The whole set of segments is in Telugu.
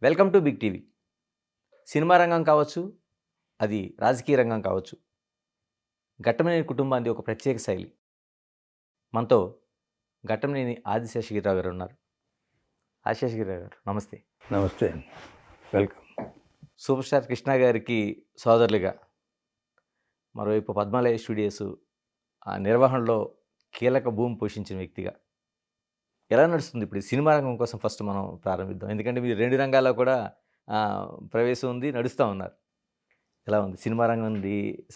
Welcome to Big TV. Cinema రంగం కావచ్చు, అది రాజకీయ రంగం కావచ్చు, ఘట్టమనేని కుటుంబానికి ఒక ప్రత్యేక శైలి. మనతో ఘట్టమనేని ఆదిశేషగిరిరావు గారు ఉన్నారు. ఆదిశేషగిరిరావు గారు నమస్తే. నమస్తే, వెల్కమ్. సూపర్ స్టార్ కృష్ణ గారికి సోదరులుగా, మరోవైపు పద్మాలయ స్టూడియోస్ ఆ నిర్వహణలో కీలక భూమి పోషించిన వ్యక్తిగా ఎలా నడుస్తుంది ఇప్పుడు ఈ సినిమా రంగం కోసం ఫస్ట్ మనం ప్రారంభిద్దాం. ఎందుకంటే మీరు రెండు రంగాల్లో కూడా ప్రవేశం ఉంది, నడుస్తూ ఉన్నారు. ఎలా ఉంది సినిమా రంగం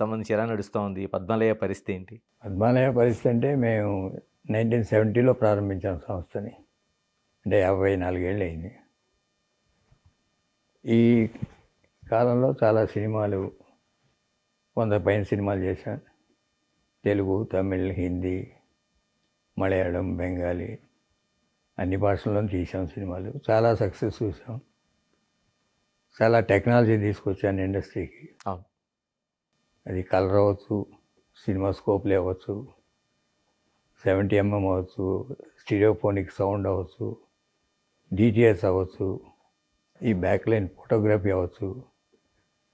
సంబంధించి ఎలా నడుస్తూ ఉంది? పద్మాలయ పరిస్థితి ఏంటి? పద్మాలయ పరిస్థితి అంటే మేము 1970లో ప్రారంభించాం సంస్థని. అంటే 54 ఏళ్ళు అయింది. ఈ కాలంలో చాలా సినిమాలు 100 పైన సినిమాలు చేశాను. తెలుగు, తమిళ్, హిందీ, మలయాళం, బెంగాలీ అన్ని భాషల్లో తీసాం సినిమాలు. చాలా సక్సెస్ చూసాం. చాలా టెక్నాలజీ తీసుకొచ్చాను ఇండస్ట్రీకి. అది కలర్ అవ్వచ్చు, సినిమా స్కోప్లు అవ్వచ్చు, 70mm అవ్వచ్చు, స్టీరియోఫోనిక్ సౌండ్ అవ్వచ్చు, డిటిఎస్ అవ్వచ్చు, ఈ బ్యాక్లైన్ ఫోటోగ్రఫీ అవ్వచ్చు.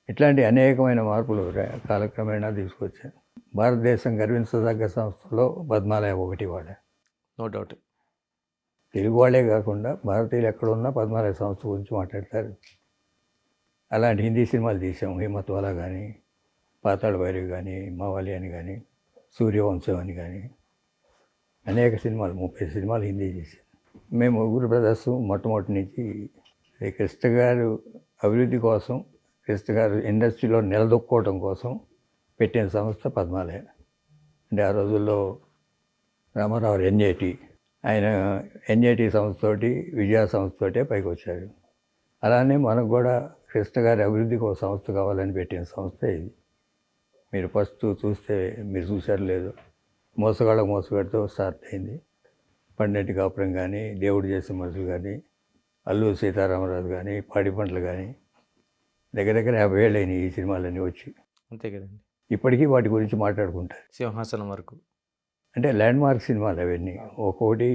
ఇట్లాంటి అనేకమైన మార్పులు కాలక్రమేణా తీసుకొచ్చాను. భారతదేశం గర్వించదగ్గ సంస్థలో పద్మాలయ ఒకటి వాడ. No doubt. తెలుగు వాళ్ళే కాకుండా భారతీయులు ఎక్కడున్నా పద్మాలయ సంస్థ గురించి మాట్లాడతారు. అలాంటి హిందీ సినిమాలు తీసాం. హిమ్మత్వాలా కానీ, పాతాళ భైరవి కానీ, మావాలి అని కానీ, సూర్యవంశం అని కానీ అనేక సినిమాలు 30 సినిమాలు హిందీ చేశాం. మేము ముగ్గురు బ్రదర్స్ మొట్టమొదటి నుంచి కృష్ణ గారు అభివృద్ధి కోసం, కృష్ణ గారు ఇండస్ట్రీలో నిలదొక్కోవడం కోసం పెట్టిన సంస్థ పద్మాలయ. అంటే ఆ రోజుల్లో రామారావు ఎన్ఏటి, ఆయన ఎన్ఏటి సంస్థతోటి, విజయ సంస్థతోటే పైకి వచ్చారు. అలానే మనకు కూడా కృష్ణ గారి అభివృద్ధికి ఒక సంస్థ కావాలని పెట్టిన సంస్థ ఇది. మీరు ఫస్ట్ చూస్తే, మీరు చూసారు లేదు, మోసగాడితో స్టార్ట్ అయింది. పండెంటి కాపురం కానీ, దేవుడు చేసే మనుషులు కానీ, అల్లూరి సీతారామరాజు కానీ, పాడి పంటలు కానీ, దగ్గర 50 ఏళ్ళు అయినాయి ఈ సినిమాలన్నీ వచ్చి. అంతే కదండి. ఇప్పటికీ వాటి గురించి మాట్లాడుకుంటారు. సింహాసనం వరకు అంటే ల్యాండ్ మార్క్ సినిమాలు అవన్నీ. ఒక్కొక్కటి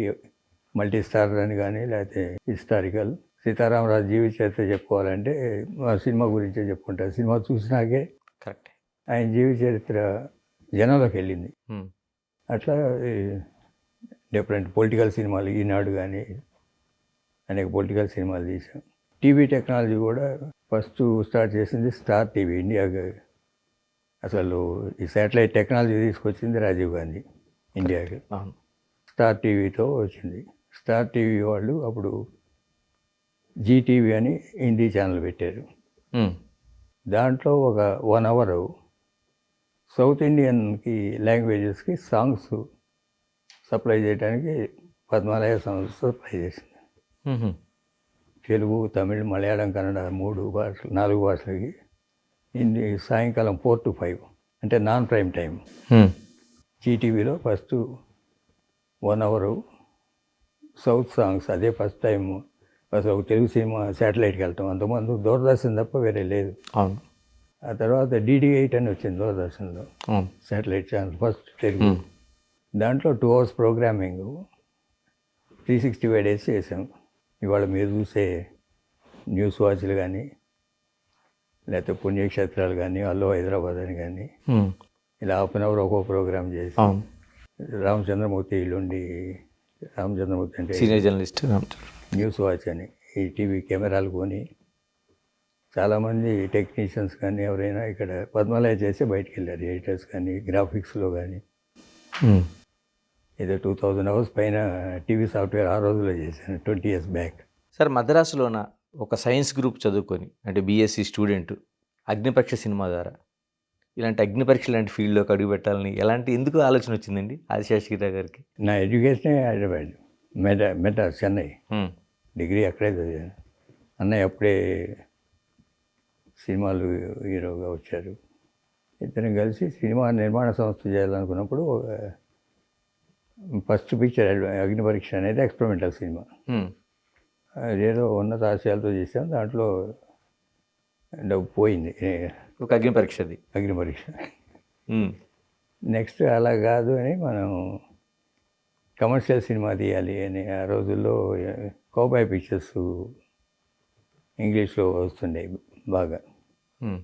మల్టీ స్టార్ అని కానీ, లేకపోతే హిస్టారికల్. సీతారామరాజు జీవిత చరిత్ర చెప్పుకోవాలంటే ఆ సినిమా గురించే చెప్పుకుంటారు. సినిమా చూసినాకే కరెక్ట్ ఆయన జీవిత చరిత్ర జనంలోకి వెళ్ళింది. అట్లా డిఫరెంట్ పొలిటికల్ సినిమాలు, ఈనాడు కానీ అనేక పొలిటికల్ సినిమాలు తీసాం. టీవీ టెక్నాలజీ కూడా ఫస్ట్ స్టార్ట్ చేసింది స్టార్ టీవీ. ఇండియాకి అసలు ఈ శాటిలైట్ టెక్నాలజీ తీసుకొచ్చింది రాజీవ్ గాంధీ ఇండియాకి. స్టార్ టీవీతో వచ్చింది. స్టార్ టీవీ వాళ్ళు అప్పుడు జీటీవీ అని హిందీ ఛానల్ పెట్టారు. దాంట్లో ఒక 1 అవర్ సౌత్ ఇండియన్కి లాంగ్వేజెస్కి సాంగ్స్ సప్లై చేయడానికి పద్మాలయ సంస్థ సప్లై చేసింది. తెలుగు, తమిళ్, మలయాళం, కన్నడ 4 భాషలకి. హిందీ సాయంకాలం 4 to 5 అంటే నాన్ ప్రైమ్ టైం. జీటీవీలో ఫస్ట్ 1 అవర్ సౌత్ సాంగ్స్. అదే ఫస్ట్ టైం అసలు ఒక తెలుగు సినిమా శాటిలైట్కి వెళ్తాం. అంతకుముందు దూరదర్శన్ తప్ప వేరే లేదు. అవును. ఆ తర్వాత DD8 అని వచ్చింది దూరదర్శన్లో, శాటిలైట్ ఛానల్ ఫస్ట్ తెలుగు. దాంట్లో 2 hours ప్రోగ్రామింగ్ 365 days చేసాం. ఇవాళ మీరు చూసే న్యూస్ వాచ్లు కానీ, లేకపోతే పుణ్యక్షేత్రాలు కానీ, అల్లో హైదరాబాద్ అని కానీ, ఇలా 1/2 hour ఒక్కో ప్రోగ్రామ్ చేసి, రామచంద్రమూర్తి ఇల్లుండి, రామచంద్రమూర్తి అంటే సీనియర్ జర్నలిస్ట్, న్యూస్ వాచ్ అని ఈ టీవీ కెమెరాలు కొని చాలామంది టెక్నీషియన్స్ కానీ ఎవరైనా ఇక్కడ పద్మాలయ చేసి బయటికి వెళ్ళారు. ఎడిటర్స్ కానీ, గ్రాఫిక్స్లో కానీ. ఏదో 2000 hours పైన టీవీ సాఫ్ట్వేర్ ఆ రోజుల్లో చేశాను 20 years బ్యాక్. సార్, మద్రాసులోన ఒక సైన్స్ గ్రూప్ చదువుకొని, అంటే బీఎస్సీ స్టూడెంట్, అగ్నిపరీక్ష సినిమా ద్వారా ఇలాంటి అగ్నిపరీక్ష లాంటి ఫీల్డ్లోకి అడుగు పెట్టాలని ఎందుకు ఆలోచన వచ్చిందండి ఆదిశేషగిరిరావు గారికి? నా ఎడ్యుకేషనే హైదరాబాద్, మెడ్రాస్, చెన్నై. డిగ్రీ అక్కడే చదివాను. అన్నయ్య అప్పుడే సినిమాలు హీరోగా వచ్చారు. ఇద్దరం కలిసి సినిమా నిర్మాణ సంస్థ చేయాలనుకున్నప్పుడు ఫస్ట్ పిక్చర్ అగ్నిపరీక్ష అనేది ఎక్స్పెరిమెంటల్ సినిమా. అదేదో ఉన్నత ఆశయాలతో చేసాం. దాంట్లో డబ్బు పోయింది. ఒక అగ్నిపరీక్ష. నెక్స్ట్ అలా కాదు అని మనం కమర్షియల్ సినిమా తీయాలి అని ఆ రోజుల్లో కౌబాయ్ పిక్చర్స్ ఇంగ్లీష్లో వస్తుండే బాగా. హ్మ్.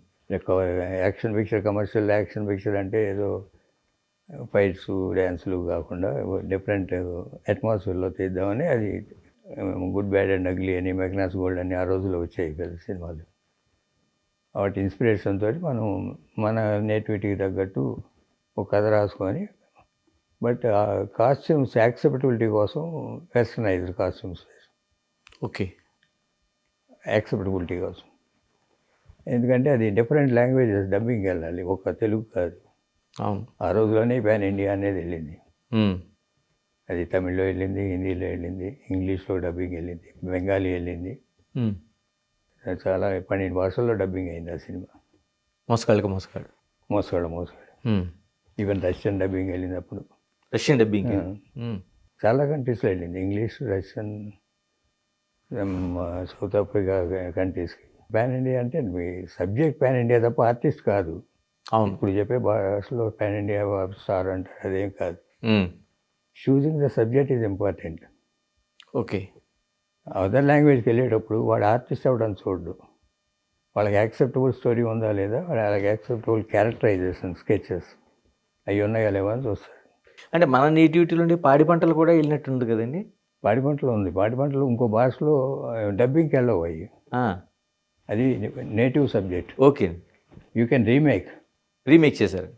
Action picture, commercial action picture అంటే ఏదో ఫైట్స్ డ్యాన్సులు కాకుండా డిఫరెంట్ అట్మాస్ఫియర్లో తీద్దామని అది గుడ్ బ్యాడ్ అండ్ అగ్లీ అని, మెగ్నాస్ గోల్డ్ అని ఆ రోజుల్లో వచ్చాయి పెద్ద సినిమాలు. వాటి ఇన్స్పిరేషన్ తోటి మనం మన నేటివిటీకి తగ్గట్టు ఒక కథ రాసుకొని, బట్ ఆ కాస్ట్యూమ్స్ యాక్సెప్టబిలిటీ కోసం వెస్టర్నైజ్డ్ కాస్ట్యూమ్స్, ఓకే. యాక్సెప్టబిలిటీ కోసం. ఎందుకంటే అది డిఫరెంట్ లాంగ్వేజెస్ డబ్బింగ్ వెళ్ళాలి, ఒక తెలుగు కాదు. అవును. ఆ రోజులోనే పాన్ ఇండియా అనేది వెళ్ళింది. హ్మ్. అది తమిళ్లో వెళ్ళింది, హిందీలో వెళ్ళింది, ఇంగ్లీష్లో డబ్బింగ్ వెళ్ళింది, బెంగాలీ వెళ్ళింది. హ్మ్. చాలా 12 భాషల్లో డబ్బింగ్ అయింది ఆ సినిమా. మోసగాళ్ళకి మోసగాడు. మోసగాడు. హ్మ్. ఈవెన్ రష్యన్ డబ్బింగ్ వెళ్ళింది అప్పుడు. Russian dubbing. ఆ. హ్మ్. చాలా కంట్రీస్లో వెళ్ళింది, ఇంగ్లీష్, రష్యన్, సౌత్ ఆఫ్రికా కంట్రీస్కి. పాన్ ఇండియా అంటే మీ సబ్జెక్ట్ పాన్ ఇండియా తప్ప ఆర్టిస్ట్ కాదు. అవును. ఇప్పుడు చెప్పే భాషలో పాన్ ఇండియా స్టార్ అంటారు, అదేం కాదు. హ్మ్. Choosing the subject is important. Okay. Other లాంగ్వేజ్కి వెళ్ళేటప్పుడు వాడు ఆర్టిస్ట్ అవ్వడం చూడు, వాళ్ళకి యాక్సెప్టబుల్ స్టోరీ ఉందా లేదా, వాళ్ళకి యాక్సెప్టబుల్ క్యారెక్టరైజేషన్ స్కెచెస్ అవి ఉన్నాయా లేవా అని చూస్తారు. అంటే మన నేటివిటీలో ఉండే పాడి పంటలు కూడా వెళ్ళినట్టుంది కదండి. పాడి పంటలు ఉంది, పాడి పంటలు ఇంకో భాషలో డబ్బింగ్కి వెళ్ళవు అవి. ఆ, అది native subject. Okay. You can remake చేశారు.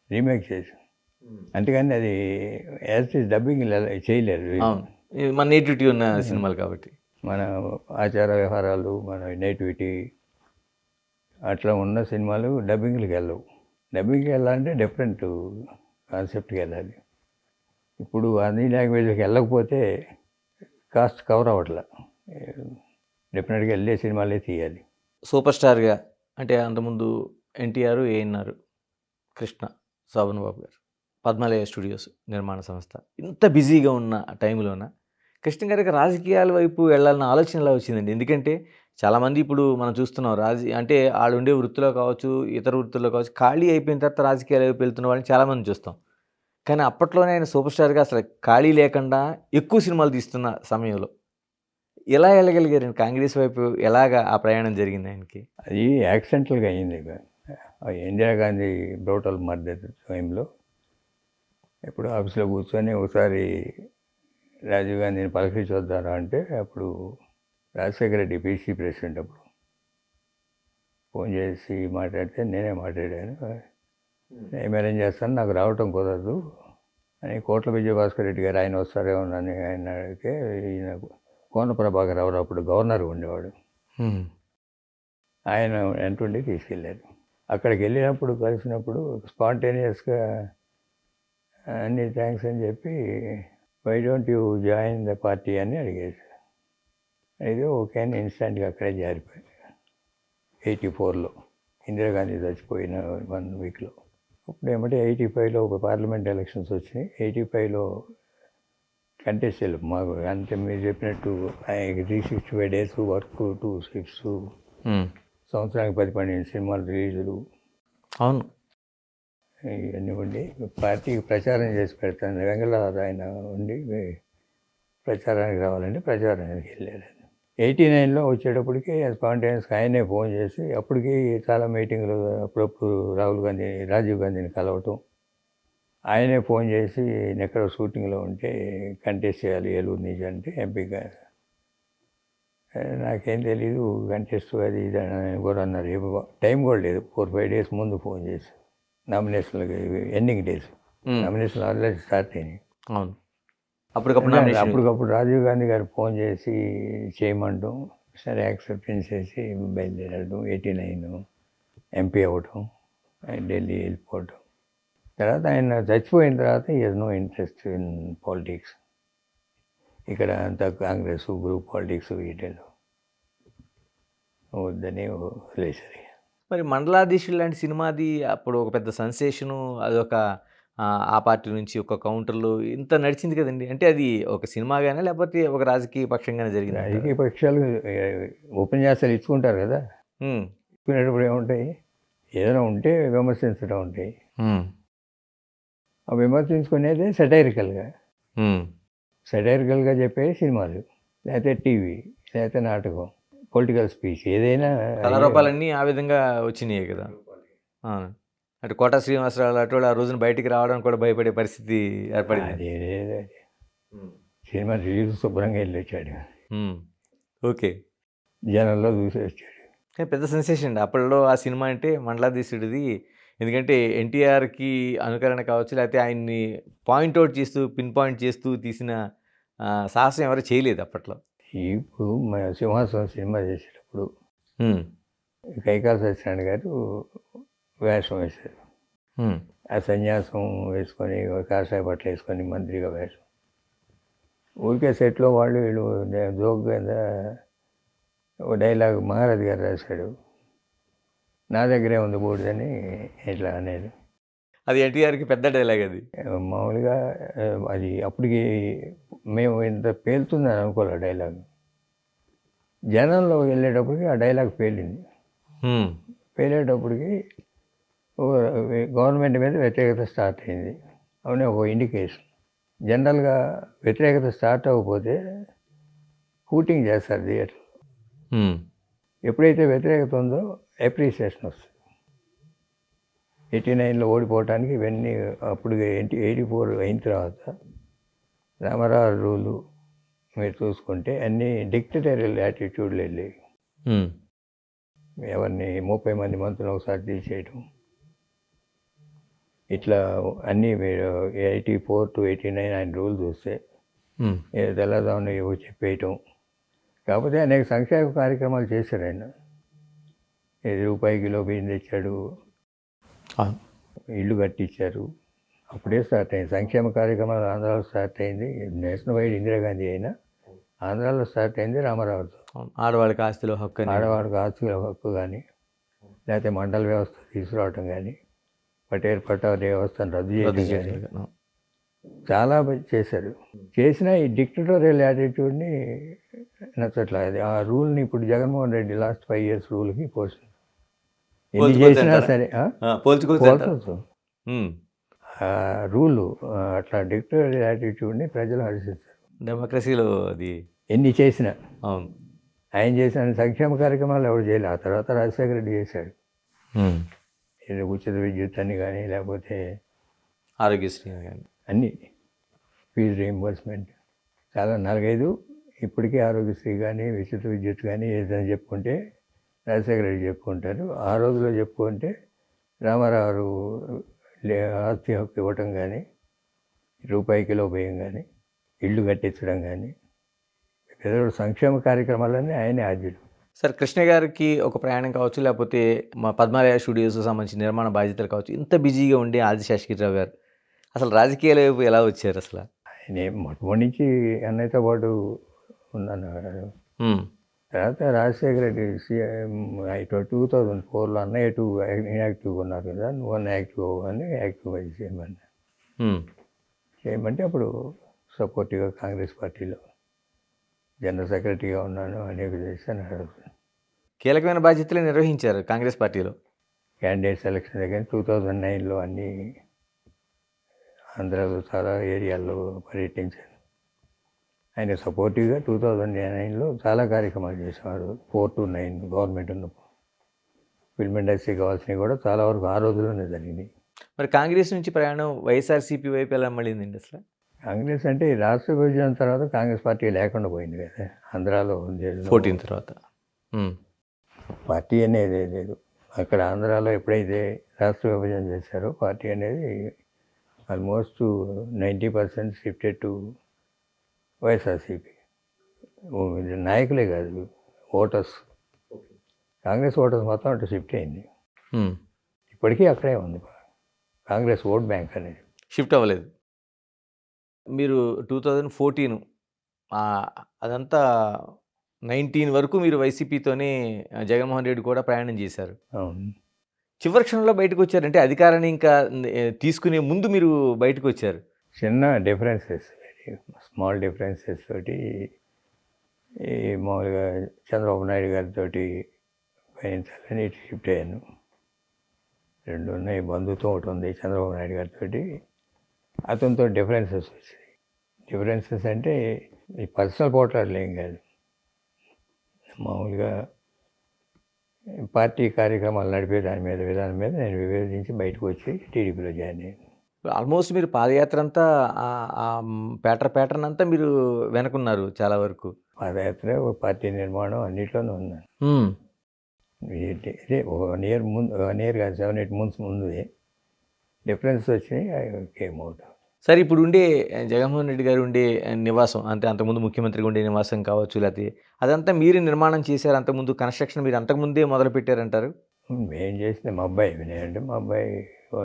రీమేక్ చేసి, అంతేగాని అది యాజ్ ఇస్ డబ్బింగ్ చేయలేరు. అవును, ఇది మన నేటివిటీ ఉన్న సినిమాలు కాబట్టి. మన ఆచార వ్యవహారాలు, మన నేటివిటీ అట్లా ఉన్న సినిమాలు డబ్బింగ్కి వెళ్ళవు. డబ్బింగ్కి వెళ్ళాలంటే డిఫరెంట్ కాన్సెప్ట్కి వెళ్ళాలి. ఇప్పుడు అన్ని లాంగ్వేజ్కి వెళ్ళకపోతే కాస్ట్ కవర్ అవ్వట్లా. డెఫినెట్గా వెళ్ళే సినిమాలే తీయాలి. సూపర్ స్టార్గా అంటే అంతకుముందు ఎన్టీఆర్, ఏఎన్ఆర్, కృష్ణ, శోభన్ బాబు గారు, పద్మాలయ స్టూడియోస్ నిర్మాణ సంస్థ, ఇంత బిజీగా ఉన్న ఆ టైంలోన కృష్ణ గారికి రాజకీయాల వైపు వెళ్ళాలన్న ఆలోచన ఎలా వచ్చిందండి? ఎందుకంటే చాలామంది ఇప్పుడు మనం చూస్తున్నాం అంటే వాళ్ళు ఉండే వృత్తిలో కావచ్చు, ఇతర వృత్తుల్లో కావచ్చు, ఖాళీ అయిపోయిన తర్వాత రాజకీయాల వైపు వెళ్తున్న వాళ్ళని చాలామంది చూస్తాం. కానీ అప్పట్లోనే ఆయన సూపర్ స్టార్గా అసలు ఖాళీ లేకుండా ఎక్కువ సినిమాలు తీస్తున్న సమయంలో ఎలా వెళ్ళగలిగారండి కాంగ్రెస్ వైపు? ఎలాగా ఆ ప్రయాణం జరిగింది ఆయనకి? అది యాక్సిడెంటల్గా అయింది. ఇందిరాగాంధీ బ్రోటల్ మర్డర్ టైంలో ఎప్పుడు ఆఫీస్లో కూర్చొని ఒకసారి రాజీవ్ గాంధీని పలకరించి వద్దారా అంటే, అప్పుడు రాజశేఖర రెడ్డి పీసీ ప్రెసిడెంట్, అప్పుడు ఫోన్ చేసి మాట్లాడితే నేనే మాట్లాడాను. నేను అరేంజ్ చేస్తాను, నాకు రావటం కుదరదు అని కోట్ల విజయభాస్కర్ రెడ్డి గారు ఆయన వస్తారేమో అని ఆయన అడిగితే, ఈయన కోన ప్రభాకర్ రావు అప్పుడు గవర్నర్ ఉండేవాడు, ఆయన వెంటుండి తీసుకెళ్ళారు. అక్కడికి వెళ్ళినప్పుడు కలిసినప్పుడు స్పాంటేనియస్గా అన్ని థ్యాంక్స్ అని చెప్పి, why don't you join the party అని అడిగేసి, అయితే ఓకే అని ఇన్స్టెంట్గా అక్కడే జారిపోయి 84లో ఇందిరాగాంధీ చచ్చిపోయిన 1 వీక్లో. ఇప్పుడు ఏమంటే 85లో ఒక పార్లమెంట్ ఎలక్షన్స్ వచ్చినాయి. 85లో కంటెస్ట్ వెళ్ళి మాకు అంటే మీరు చెప్పినట్టు 365 డేస్ వర్క్, 2 షిఫ్ట్స్, సంవత్సరానికి 10-12 సినిమాలు రిలీజులు, అవును, ఇవన్నీ ఉండి పార్టీకి ప్రచారం చేసి పెడతాను. వెంగళరావు ఆయన ఉండి ప్రచారానికి రావాలంటే ప్రచారానికి వెళ్ళాడు. 89లో వచ్చేటప్పటికి స్పాంటేనియస్గా ఆయనే ఫోన్ చేసి, అప్పటికి చాలా మీటింగ్లు, అప్పుడప్పుడు రాజీవ్ గాంధీని కలవటం, ఆయనే ఫోన్ చేసి నేను ఎక్కడ షూటింగ్లో ఉంటే కంటెస్ట్ చేయాలి ఏలూరు నుంచి అంటే ఎంపీగా. నాకేం తెలీదు కంటెస్ట్ అది ఇది అని కూడా అన్నారు. టైం కూడా లేదు, 4-5 డేస్ ముందు ఫోన్ చేసి, నామినేషన్లకి ending days, nomination already start అయినాయి. అవును, అప్పటికప్పుడు రాజీవ్ గాంధీ గారు ఫోన్ చేసి చేయమంటాం, సరే యాక్సెప్టెన్స్ చేసి బయలుదేరడం. 89 ఎంపీ అవ్వటం, ఢిల్లీ వెళ్ళిపోవటం. తర్వాత ఆయన చచ్చిపోయిన తర్వాత he has no interest in politics. ఇక్కడ అంతా కాంగ్రెస్ గ్రూప్ పాలిటిక్స్ వీటిలో వద్దని వదిలేసారు. మరి మండలాధీశులు లాంటి సినిమాది అప్పుడు ఒక పెద్ద సెన్సేషను, అదొక ఆ పార్టీ నుంచి ఒక కౌంటర్లు ఇంత నడిచింది కదండి. అంటే అది ఒక సినిమాగానే లేకపోతే ఒక రాజకీయ పక్షంగానే జరిగింది? రాజకీయ పక్షాలు ఉపన్యాసాలు ఇచ్చుకుంటారు కదా, ఇచ్చుకునేటప్పుడు ఏముంటాయి, ఏదైనా ఉంటే విమర్శించడం ఉంటాయి. ఆ విమర్శించుకునేదే సెటైరికల్గా చెప్పే సినిమాలు, లేకపోతే టీవీ, లేకపోతే నాటకం. పొలిటికల్ స్పీచ్ ఏదైనా కళారూపాలన్నీ ఆ విధంగా వచ్చినాయి కదా. అవును. అంటే కోట శ్రీనివాసరావు లాంటి వాళ్ళు ఆ రోజున బయటికి రావడానికి కూడా భయపడే పరిస్థితి ఏర్పడింది. అదే సినిమా రిలీజ్ శుభ్రంగా వెళ్ళి వచ్చాడు, ఓకే. జనంలో చూసి వచ్చాడు. కానీ పెద్ద సెన్సేషన్ అండి అప్పట్లో ఆ సినిమా అంటే మండలాధీశుడిది. ఎందుకంటే ఎన్టీఆర్కి అనుకరణ కావచ్చు, లేకపోతే ఆయన్ని పాయింట్అవుట్ చేస్తూ పిన్ పాయింట్ చేస్తూ తీసిన సాహసం ఎవరు చేయలేదు అప్పట్లో. ఇప్పుడు మన సింహాసనం సినిమా చేసేటప్పుడు కైకాల సత్యనారాయణ గారు వేషం వేశారు. ఆ సన్యాసం వేసుకొని కాషాయ బట్టలు వేసుకొని మంత్రిగా వేషం. ఊరికే సెట్లో వాళ్ళు వీళ్ళు జోక్ కింద ఓ డైలాగ్ మహారాజ్ గారు రాశాడు, నా దగ్గరే ఉంది బూడిదని ఇట్లా అనేది. అది ఎన్టీఆర్కి పెద్ద డైలాగ్ అది. మామూలుగా అది అప్పటికి మేము ఇంత పేలుతుందని అనుకోలే డైలాగ్. జనంలో వెళ్ళేటప్పటికి ఆ డైలాగ్ పేలింది. పేలేటప్పటికి గవర్నమెంట్ మీద వ్యతిరేకత స్టార్ట్ అయింది. అవునే ఒక ఇండికేషన్. జనరల్గా వ్యతిరేకత స్టార్ట్ అవ్వకపోతే హూటింగ్ చేస్తారు థియేటర్. ఎప్పుడైతే వ్యతిరేకత ఉందో అప్రిసియేషన్ వస్తుంది. 89లో ఓడిపోవటానికి ఇవన్నీ అప్పుడు 84 అయిన తర్వాత రామారావు రూలు మీరు చూసుకుంటే అన్నీ డిక్టటోరియల్ యాటిట్యూడ్లు వెళ్ళి ఎవరిని 30 మంది మంత్రులు ఒకసారి తీసేయటం, ఇట్లా అన్నీ మీరు 84 to 89 ఆయన రూల్ చూస్తే తెల్లదామని ఏవో చెప్పేయటం. కాకపోతే అనేక సంక్షేమ కార్యక్రమాలు చేశారు ఆయన. రూపాయి కిలో బియ్యం తెచ్చాడు, ఇల్లు కట్టించారు. అప్పుడే స్టార్ట్ అయింది సంక్షేమ కార్యక్రమాలు. ఆంధ్రాలో స్టార్ట్ అయింది, నేషనల్ వైడ్ ఇందిరాగాంధీ అయినా ఆంధ్రాలో స్టార్ట్ అయింది రామారావుతో. ఆడవాళ్ళకి ఆస్తిలో హక్కు, ఆడవాళ్ళకి ఆస్తిలో హక్కు కానీ, లేకపోతే మండల వ్యవస్థ తీసుకురావటం కానీ, పటేల్ పటార్ వ్యవస్థను రద్దు చేయడం కానీ చాలా చేశారు. చేసిన ఈ డిక్టటోరియల్ యాటిట్యూడ్ని నచ్చట్లా. అది ఆ రూల్ని ఇప్పుడు జగన్మోహన్ రెడ్డి లాస్ట్ 5 years రూల్కి పోస్ట్ ఎన్ని చేసినా సరే పోల్చవచ్చు. ఆ రూలు అట్లా డిక్టటోరియల్ యాటిట్యూడ్ని ప్రజలు హర్షిస్తారు. డెమోక్రసీలో అది ఎన్ని చేసినా. అవును, ఆయన చేసిన సంక్షేమ కార్యక్రమాలు ఎవరు చేయలేదు. ఆ తర్వాత రాజశేఖర రెడ్డి చేశాడు. ఇది ఉచిత విద్యుత్ అని కానీ, లేకపోతే ఆరోగ్యశ్రీ కానీ, అన్నీ ఫీజు రీయింబర్స్మెంట్ చాలా 4-5 ఇప్పటికీ ఆరోగ్యశ్రీ కానీ, ఉచిత విద్యుత్ కానీ ఏదైనా చెప్పుకుంటే రాజశేఖర రెడ్డి చెప్పుకుంటారు. ఆ రోజులో చెప్పుకుంటే రామారావు ఆస్తి హక్కు ఇవ్వటం కానీ, రూపాయి కిలో బియ్యం కానీ, ఇళ్ళు కట్టించడం కానీ, పేదల సంక్షేమ కార్యక్రమాలన్నీ ఆయనే ఆద్యుడు. సార్ కృష్ణ గారికి ఒక ప్రయాణం కావచ్చు, లేకపోతే మా పద్మాలయ స్టూడియోస్ సంబంధించిన నిర్మాణ బాధ్యతలు కావచ్చు, ఇంత బిజీగా ఉండే ఆదిశేషగిరిరావు గారు అసలు రాజకీయాల వైపు ఎలా వచ్చారు? అసలు ఆయన మొట్టమొదటి నుంచి అన్నయ్యతో పాటు ఉన్నాను. తర్వాత రాజశేఖర రెడ్డి 2004లో అన్నయ్య 2 ఇన్యాక్టివ్గా ఉన్నారు కదా, నువ్వు అన్న యాక్టివ్ అవ్వని యాక్టివ్గా చేయమంటే అప్పుడు సపోర్టివ్గా కాంగ్రెస్ పార్టీలో జనరల్ సెక్రటరీగా ఉన్నాను, అనేక చేశాను. కీలకమైన బాధ్యతలు నిర్వహించారు కాంగ్రెస్ పార్టీలో. క్యాండిడేట్ సెలక్షన్ దగ్గర 2009లో అన్ని ఆంధ్రాలో చాలా ఏరియాల్లో పర్యటించాను. ఆయన సపోర్టివ్గా 2009లో చాలా కార్యక్రమాలు చేసేవారు. 4 to 9 గవర్నమెంట్ ఉన్నప్పుడు ఫిల్మ్ ఇండస్ట్రీ కావాల్సినవి కూడా చాలా వరకు ఆ రోజుల్లోనే జరిగినాయి. మరి కాంగ్రెస్ నుంచి ప్రయాణం వైఎస్ఆర్సీపీ వైపు ఎలా మళ్ళీందండి? అసలు కాంగ్రెస్ అంటే రాష్ట్ర విభజన తర్వాత కాంగ్రెస్ పార్టీ లేకుండా పోయింది కదా ఆంధ్రాలో. 14 తర్వాత పార్టీ అనేది లేదు అక్కడ. ఆంధ్రాలో ఎప్పుడైతే రాష్ట్ర విభజన చేశారో పార్టీ అనేది ఆల్మోస్ట్ 90% షిఫ్టెడ్ టు వైఎస్ఆర్సీపీ. నాయకులే కాదు, ఓటర్స్, కాంగ్రెస్ ఓటర్స్ మొత్తం అటు షిఫ్ట్ అయింది. ఇప్పటికీ అక్కడే ఉంది కాంగ్రెస్ ఓట్ బ్యాంక్ అనేది, షిఫ్ట్ అవ్వలేదు. మీరు 2014 అదంతా 19 వరకు మీరు వైసీపీతోనే, జగన్మోహన్ రెడ్డి కూడా ప్రయాణం చేశారు. చివరి క్షణంలో బయటకు వచ్చారంటే అధికారాన్ని ఇంకా తీసుకునే ముందు మీరు బయటకు వచ్చారు. చిన్న డిఫరెన్సెస్, స్మాల్ డిఫరెన్సెస్ తోటి ఈ మామూలుగా చంద్రబాబు నాయుడు గారితో పయనించాలని ఇటు షిఫ్ట్ అయ్యాను. 2 ఉన్నాయి, బంధుత్వం ఒకటి ఉంది చంద్రబాబు నాయుడు గారితో. అతనితో డిఫరెన్సెస్ వచ్చాయి. డిఫరెన్సెస్ అంటే ఈ పర్సనల్ పోట్లాడలు ఏం కాదు, మామూలుగా పార్టీ కార్యక్రమాలు నడిపే దాని మీద విధానం మీద నేను విభేదించి బయటకు వచ్చి టీడీపీలో జాయిన్ అయ్యాను. ఆల్మోస్ట్ మీరు పాదయాత్ర అంతా ప్యాటర్న్ అంతా మీరు వెనకున్నారు చాలా వరకు. పాదయాత్ర, పార్టీ నిర్మాణం అన్నిట్లోనూ ఉన్నాను. హ్మ్. ఇదే 1 ఇయర్ ముందు, 1 ఇయర్ కాదు 7-8 మంత్స్ ముందు డిఫరెన్స్ వచ్చినాయి. I came out. సరే ఇప్పుడు ఉండే జగన్మోహన్ రెడ్డి గారు ఉండే నివాసం అంటే అంతకుముందు ముఖ్యమంత్రిగా ఉండే నివాసం కావచ్చు, లేకపోతే అదంతా మీరు నిర్మాణం చేశారు. అంతకుముందు కన్స్ట్రక్షన్ మీరు అంతకుముందే మొదలు పెట్టారంటారు. ఏం చేసింది మా అబ్బాయి నేనంటే మా అబ్బాయి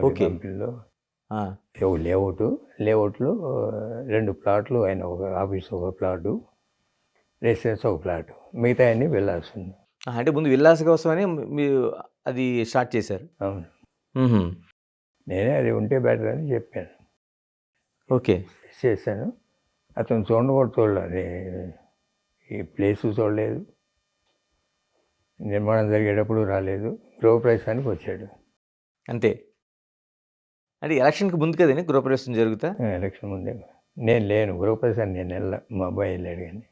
ఓకే. కంపెనీలో ఆ, లేఅవుట్లో 2 ప్లాట్లు, ఆయన ఒక ఆఫీస్ ఒక ప్లాటు, రెసిడెన్స్ ఒక ప్లాటు, మిగతా అన్నీ వెళ్ళాల్సింది. అంటే ముందు విల్లాస్ కోసమని మీరు అది స్టార్ట్ చేశారు. అవును, మ్మ్హ. నేనే అది ఉంటే బెటర్ అని చెప్పాను, ఓకే. చేశాను. అతను చూడలేదు, ఈ ప్లేసు చూడలేదు, నిర్మాణం జరిగేటప్పుడు రాలేదు, గృహప్రవేశానికి వచ్చాడు. అంతే. అంటే ఎలక్షన్కి ముందు కదండి గృహప్రవేశం జరుగుతా. ఎలక్షన్ ముందే నేను లేను, గృహప్రవేశానికి నేను వెళ్ళా, మా అబ్బాయి వెళ్ళాడు. కానీ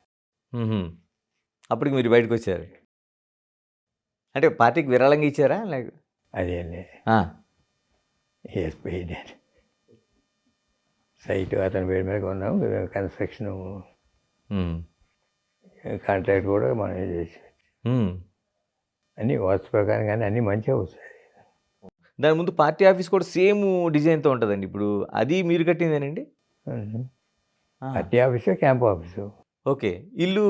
మ్మ్హ. అప్పటికి మీరు బయటకు వచ్చారు. అంటే పార్టీకి విరాళంగా ఇచ్చారా లేక? అదేం లేదు, ఆ, సైట్ అతని పేరు మీద కొన్నాం, కన్స్ట్రక్షన్ మ్మ్. కాంట్రాక్ట్ కూడా మనం చేసి మ్మ్. అన్నీ వాస్తు ప్రకారం, కానీ అన్నీ మంచిగా వస్తాయి. దాని ముందు పార్టీ ఆఫీస్ కూడా సేమ్ డిజైన్తో ఉంటుందండి. ఇప్పుడు అది మీరు కట్టిందేనండి? ఆ, party office, camp office, okay. ఇల్లు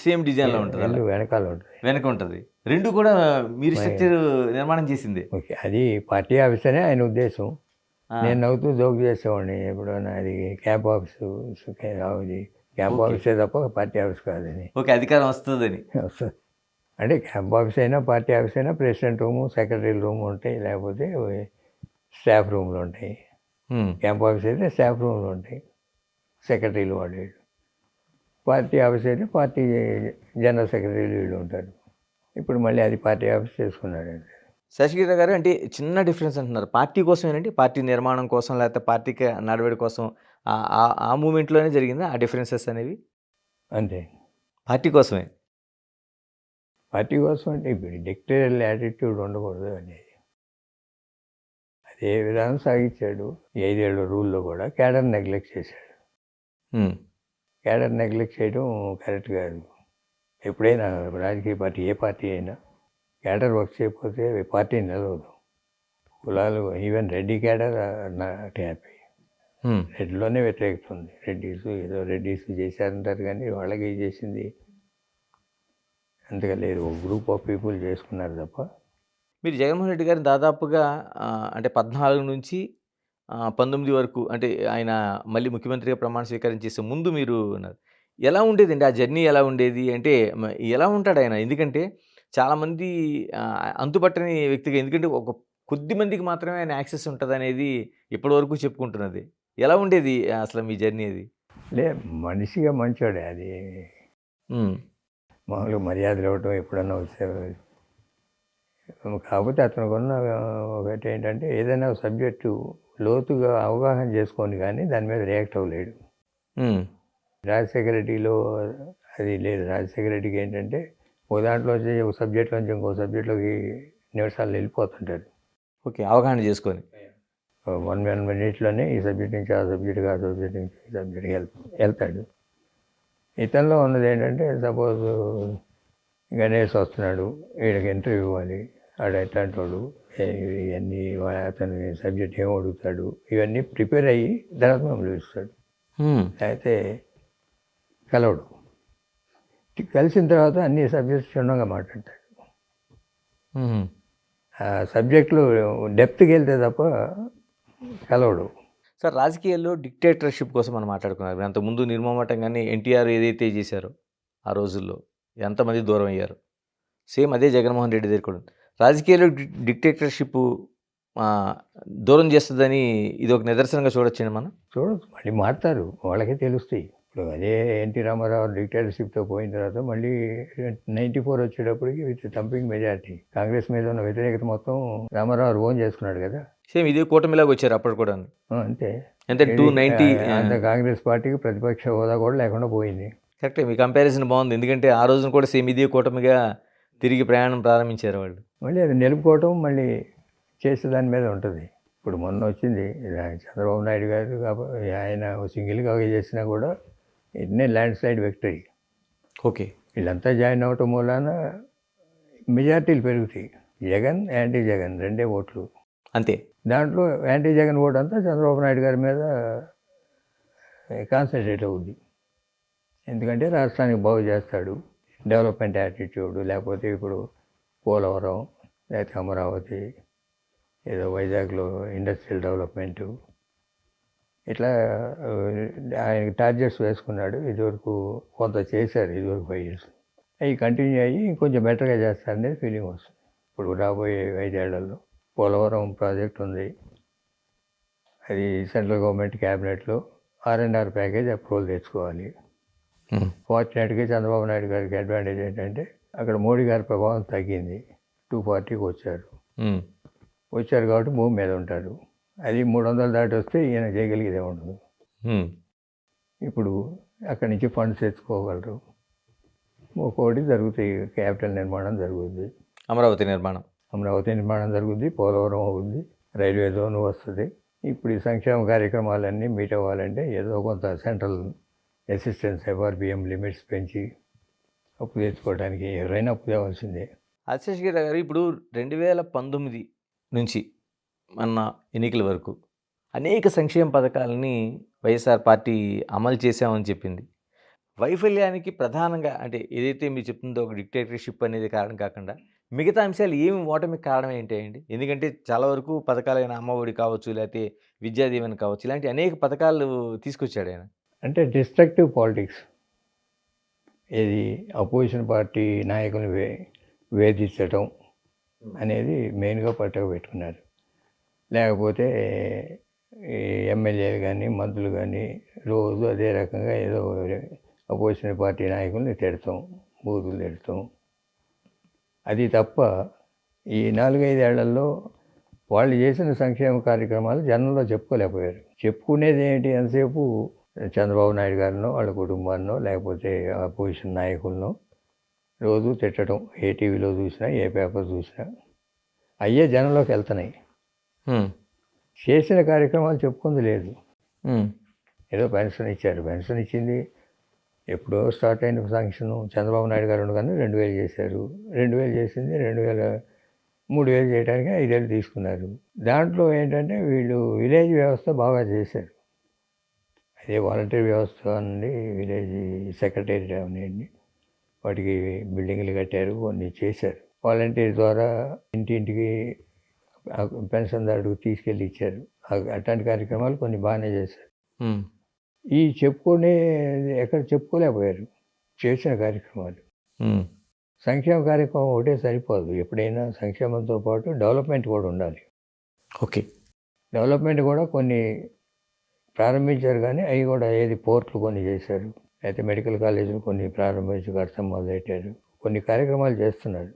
సేమ్ డిజైన్లో ఉంటుంది, ఇల్లు వెనకాల ఉంటుంది. వెనక ఉంటుంది. రెండు కూడా మీరు స్ట్రక్చర్ నిర్మాణం చేసిందే. ఓకే, అది పార్టీ ఆఫీస్ అనే ఆయన ఉద్దేశం. ఆ, నేను నవ్వుతూ జోక్ చేసేవాడిని ఎప్పుడన్నా, అది క్యాంప్ ఆఫీసు, అది క్యాంప్ ఓకే. ఆఫీసే తప్ప పార్టీ ఆఫీస్ కాదని. ఓకే, అధికారం వస్తుందని. వస్తుంది. అంటే క్యాంప్ ఆఫీస్ అయినా పార్టీ ఆఫీస్ అయినా ప్రెసిడెంట్ రూము, సెక్రటరీ రూమ్ ఉంటాయి, లేకపోతే స్టాఫ్ రూమ్లు ఉంటాయి. మ్మ్. క్యాంప్ ఆఫీస్ అయితే స్టాఫ్ రూమ్లు ఉంటాయి, సెక్రటరీలు వాళ్ళు. పార్టీ ఆఫీస్ అయితే పార్టీ జనరల్ సెక్రటరీలు వీళ్ళు ఉంటారు. ఇప్పుడు మళ్ళీ అది పార్టీ ఆఫీస్ చేసుకున్నాడు. శశికళ గారు, అంటే చిన్న డిఫరెన్స్ అంటున్నారు. పార్టీ కోసమేనండి, పార్టీ నిర్మాణం కోసం లేకపోతే పార్టీకి నడవడి కోసం ఆ మూమెంట్లోనే జరిగిందా ఆ డిఫరెన్సెస్ అనేవి? అంతే, పార్టీ కోసమే. పార్టీ కోసం అంటే ఇప్పుడు డిక్టేరియల్ యాటిట్యూడ్ ఉండకూడదు అనేది. అదే విధానం సాగించాడు. ఈ 5 ఏళ్ళ రూల్లో కూడా క్యాడర్ నెగ్లెక్ట్ చేశాడు. మ్మ్. క్యాడర్ నెగ్లెక్ట్ చేయడం కరెక్ట్ కాదు. ఎప్పుడైనా రాజకీయ పార్టీ, ఏ పార్టీ అయినా క్యాడర్ వర్క్ చేయకపోతే పార్టీ నిలవదు. కులాలు, even Reddy cadre not happy. మ్మ్. రెడ్డిలోనే వ్యతిరేకత ఉంది. రెడ్డిస్ చేశారంటారు, కానీ వాళ్ళకి చేసింది అంతగా లేదు. ఒక గ్రూప్ ఆఫ్ పీపుల్ చేసుకున్నారు తప్ప. మీరు జగన్మోహన్ రెడ్డి గారిని దాదాపుగా అంటే 14 నుంచి 19 వరకు, అంటే ఆయన మళ్ళీ ముఖ్యమంత్రిగా ప్రమాణ స్వీకారం చేసే ముందు మీరు ఉన్నారు. ఎలా ఉండేదండి ఆ జర్నీ? ఎలా ఉండేది అంటే ఎలా ఉంటాడు ఆయన? ఎందుకంటే చాలామంది అంతుపట్టని వ్యక్తిగా, ఎందుకంటే ఒక కొద్ది మందికి మాత్రమే ఆయన యాక్సెస్ ఉంటుంది అనేది ఇప్పటివరకు చెప్పుకుంటున్నది. ఎలా ఉండేది అసలు మీ జర్నీ అది? లే, మనిషిగా మంచోడే. అది మ్మ్. మామూలుగా మర్యాదలు ఇవ్వటం ఎప్పుడన్నా వచ్చారు. కాకపోతే అతనికి ఉన్న ఒకటి ఏంటంటే, ఏదైనా సబ్జెక్టు లోతుగా అవగాహన చేసుకొని కానీ దాని మీద రియాక్ట్ అవ్వలేడు. మ్మ్. రాజశేఖర రెడ్డిలో అది లేదు. రాజశేఖర రెడ్డికి ఏంటంటే, ఒక దాంట్లోంచి ఒక సబ్జెక్ట్లోంచి ఇంకో సబ్జెక్ట్లోకి నిమిషాలు వెళ్ళిపోతుంటాడు. ఓకే, అవగాహన చేసుకొని. 1 మినిట్లోనే ఈ సబ్జెక్ట్ నుంచి ఆ సబ్జెక్ట్కి, ఆ సబ్జెక్ట్ నుంచి ఈ సబ్జెక్ట్కి వెళ్తాడు. ఇతనిలో ఉన్నది ఏంటంటే, సపోజ్ గణేష్ వస్తున్నాడు, వీడికి ఇంటర్వ్యూ ఇవ్వాలి, ఆడు ఎట్లాంటి వాడు, ఇవన్నీ అతని సబ్జెక్ట్ ఏం అడుగుతాడు, ఇవన్నీ ప్రిపేర్ అయ్యి తర్వాత మమ్మల్ని పిలుస్తాడు. మ్మ్. అయితే కలవడు. కలిసిన తర్వాత అన్ని సబ్జెక్ట్స్ క్షుణ్ణంగా మాట్లాడతాడు. మ్మ్. ఆ సబ్జెక్టులు డెప్త్కి వెళ్తే తప్ప కలవడు. సార్, రాజకీయాల్లో డిక్టేటర్షిప్ కోసం మనం మాట్లాడుకున్నారు. అంతకుముందు నిర్మమాటంగానే ఎన్టీఆర్ ఏదైతే చేశారో ఆ రోజుల్లో ఎంతమంది దూరం అయ్యారు, సేమ్ అదే జగన్మోహన్ రెడ్డి దగ్గర కూడా ఉంది. రాజకీయాల్లో డిక్టేటర్షిప్ దూరం చేస్తుందని ఇది ఒక నిదర్శనంగా చూడొచ్చండి మనం. చూడొచ్చు, మళ్ళీ మారుతారు, వాళ్ళకే తెలుస్తాయి. ఇప్పుడు అదే ఎన్టీ రామారావు డిక్టేటర్షిప్తో పోయిన తర్వాత మళ్ళీ 94 వచ్చేటప్పటికి విత్ థంపింగ్ మెజారిటీ కాంగ్రెస్ మీద ఉన్న వ్యతిరేకత మొత్తం రామారావు ఓన్ చేసుకున్నాడు కదా. సేమ్ ఇదే కూటమిలాగా వచ్చారు అప్పుడు కూడా. అంతే. అంటే 290 అంత కాంగ్రెస్ పార్టీకి ప్రతిపక్ష హోదా కూడా లేకుండా పోయింది. కరెక్టే. మీ కంపారిజన్ బాగుంది. ఎందుకంటే ఆ రోజున కూడా సేమ్ ఇదే కూటమిగా తిరిగి ప్రయాణం ప్రారంభించారు వాళ్ళు. మళ్ళీ అది నిలుపుకోవటం మళ్ళీ చేసే దాని మీద ఉంటుంది. ఇప్పుడు మొన్న వచ్చింది చంద్రబాబు నాయుడు గారు ఆయన సింగిల్గా చేసినా కూడా ఇట్నే ల్యాండ్ స్లైడ్ విక్టరీ. ఓకే. వీళ్ళంతా జాయిన్ అవ్వటం మూలాన మెజార్టీలు పెరుగుతాయి. జగన్, యాంటీ జగన్ రెండే ఓట్లు. అంతే. దాంట్లో యాంటీ జగన్ ఓటు అంతా చంద్రబాబు నాయుడు గారి మీద కాన్సన్ట్రేట్ అవుద్ది. ఎందుకంటే రాష్ట్రానికి బాగు చేస్తాడు, డెవలప్మెంట్ యాటిట్యూడ్, లేకపోతే ఇప్పుడు పోలవరం, లేకపోతే అమరావతి, ఏదో వైజాగ్లో ఇండస్ట్రియల్ డెవలప్మెంటు, ఇట్లా ఆయనకి టార్గెట్స్ వేసుకున్నాడు. ఇదివరకు కొంత చేశారు, ఇదివరకు 5 years. అవి కంటిన్యూ అయ్యి ఇంకొంచెం బెటర్గా చేస్తారనేది ఫీలింగ్ వస్తుంది. ఇప్పుడు రాబోయే 5 ఏళ్లలో పోలవరం ప్రాజెక్ట్ ఉంది, అది సెంట్రల్ గవర్నమెంట్ క్యాబినెట్లో R&R ప్యాకేజ్ అప్రూవల్ తెచ్చుకోవాలి. ఫార్చునేట్గా చంద్రబాబు నాయుడు గారికి అడ్వాంటేజ్ ఏంటంటే అక్కడ మోడీ గారి ప్రభావం తగ్గింది. 240కి వచ్చారు కాబట్టి భూమి మీద ఉంటారు. అది 300 దాటి వస్తే ఈయన చేయగలిగేదే ఉండదు. ఇప్పుడు అక్కడి నుంచి ఫండ్స్ తెచ్చుకోగలరు. ఒక్కోటి జరుగుతాయి. క్యాపిటల్ నిర్మాణం జరుగుద్ది, అమరావతి నిర్మాణం జరుగుద్ది, పోలవరం అవుద్ది, రైల్వే జోన్ వస్తుంది. ఇప్పుడు ఈ సంక్షేమ కార్యక్రమాలన్నీ మీట్ అవ్వాలంటే ఏదో కొంత సెంట్రల్ అసిస్టెన్స్, FRBM లిమిట్స్ పెంచి అప్పు తెచ్చుకోవడానికి ఎవరైనా అప్పు తేవాల్సిందే. ఆశీష్ గారు ఇప్పుడు 2019 నుంచి మన ఎన్నికల వరకు అనేక సంక్షేమ పథకాలని వైఎస్ఆర్ పార్టీ అమలు చేశామని చెప్పింది. వైఫల్యానికి ప్రధానంగా అంటే ఏదైతే మీరు చెప్తుందో ఒక డిక్టేటర్షిప్ అనేది కారణం కాకుండా మిగతా అంశాలు ఏమి ఓటమికి కారణం ఏంటండి? ఎందుకంటే చాలా వరకు పథకాలైన అమ్మఒడి కావచ్చు, లేకపోతే విద్యా దీవెన కావచ్చు, ఇలాంటి అనేక పథకాలు తీసుకొచ్చాడు ఆయన. అంటే డిస్ట్రక్టివ్ పాలిటిక్స్, ఏది అపోజిషన్ పార్టీ నాయకులను వేధించటం అనేది మెయిన్గా పట్టుకు పెట్టుకున్నారు. లేకపోతే ఎమ్మెల్యేలు కానీ మంత్రులు కానీ రోజు అదే రకంగా ఏదో అపోజిషన్ పార్టీ నాయకుల్ని తిడతాం, బూతులు తిడతాం. అది తప్ప ఈ 4-5 ఏళ్లలో వాళ్ళు చేసిన సంక్షేమ కార్యక్రమాలు జనంలో చెప్పుకోలేకపోయారు. చెప్పుకునేది ఏంటి? ఎంతసేపు చంద్రబాబు నాయుడు గారినో వాళ్ళ కుటుంబాన్నో లేకపోతే అపోజిషన్ నాయకులను రోజు తిట్టడం. ఏ టీవీలో చూసినా, ఏ పేపర్ చూసినా అయ్యే జనంలోకి వెళ్తున్నాయి. చేసిన కార్యక్రమాలు చెప్పుకుంది లేదు. ఏదో పెన్షన్ ఇచ్చారు, పెన్షన్ ఇచ్చింది ఎప్పుడో స్టార్ట్ అయిన శాంక్షన్. చంద్రబాబు నాయుడు గారు ఉండగానే 2000 చేశారు. 2000 చేసింది 3000 చేయడానికి 5 ఏళ్ళు తీసుకున్నారు. దాంట్లో ఏంటంటే వీళ్ళు విలేజ్ వ్యవస్థ బాగా చేశారు. అదే వాలంటీర్ వ్యవస్థ నుండి విలేజ్ సెక్రటరీ అవన్నీ వాటికి బిల్డింగ్లు కట్టారు, కొన్ని చేశారు. వాలంటీర్ ద్వారా ఇంటింటికి పెన్షన్దారుడికి తీసుకెళ్ళి ఇచ్చారు. అట్లాంటి కార్యక్రమాలు కొన్ని బాగానే చేశారు. ఈ చెప్పుకునే ఎక్కడ చెప్పుకోలేకపోయారు చేసిన కార్యక్రమాలు. సంక్షేమ కార్యక్రమం ఒకటే సరిపోదు. ఎప్పుడైనా సంక్షేమంతో పాటు డెవలప్మెంట్ కూడా ఉండాలి. ఓకే. డెవలప్మెంట్ కూడా కొన్ని ప్రారంభించారు, కానీ అవి కూడా ఏది పోర్ట్లు కొన్ని చేశారు, అయితే మెడికల్ కాలేజీలు కొన్ని ప్రారంభించి కడతాం మొదలెట్టారు. కొన్ని కార్యక్రమాలు చేస్తున్నారు,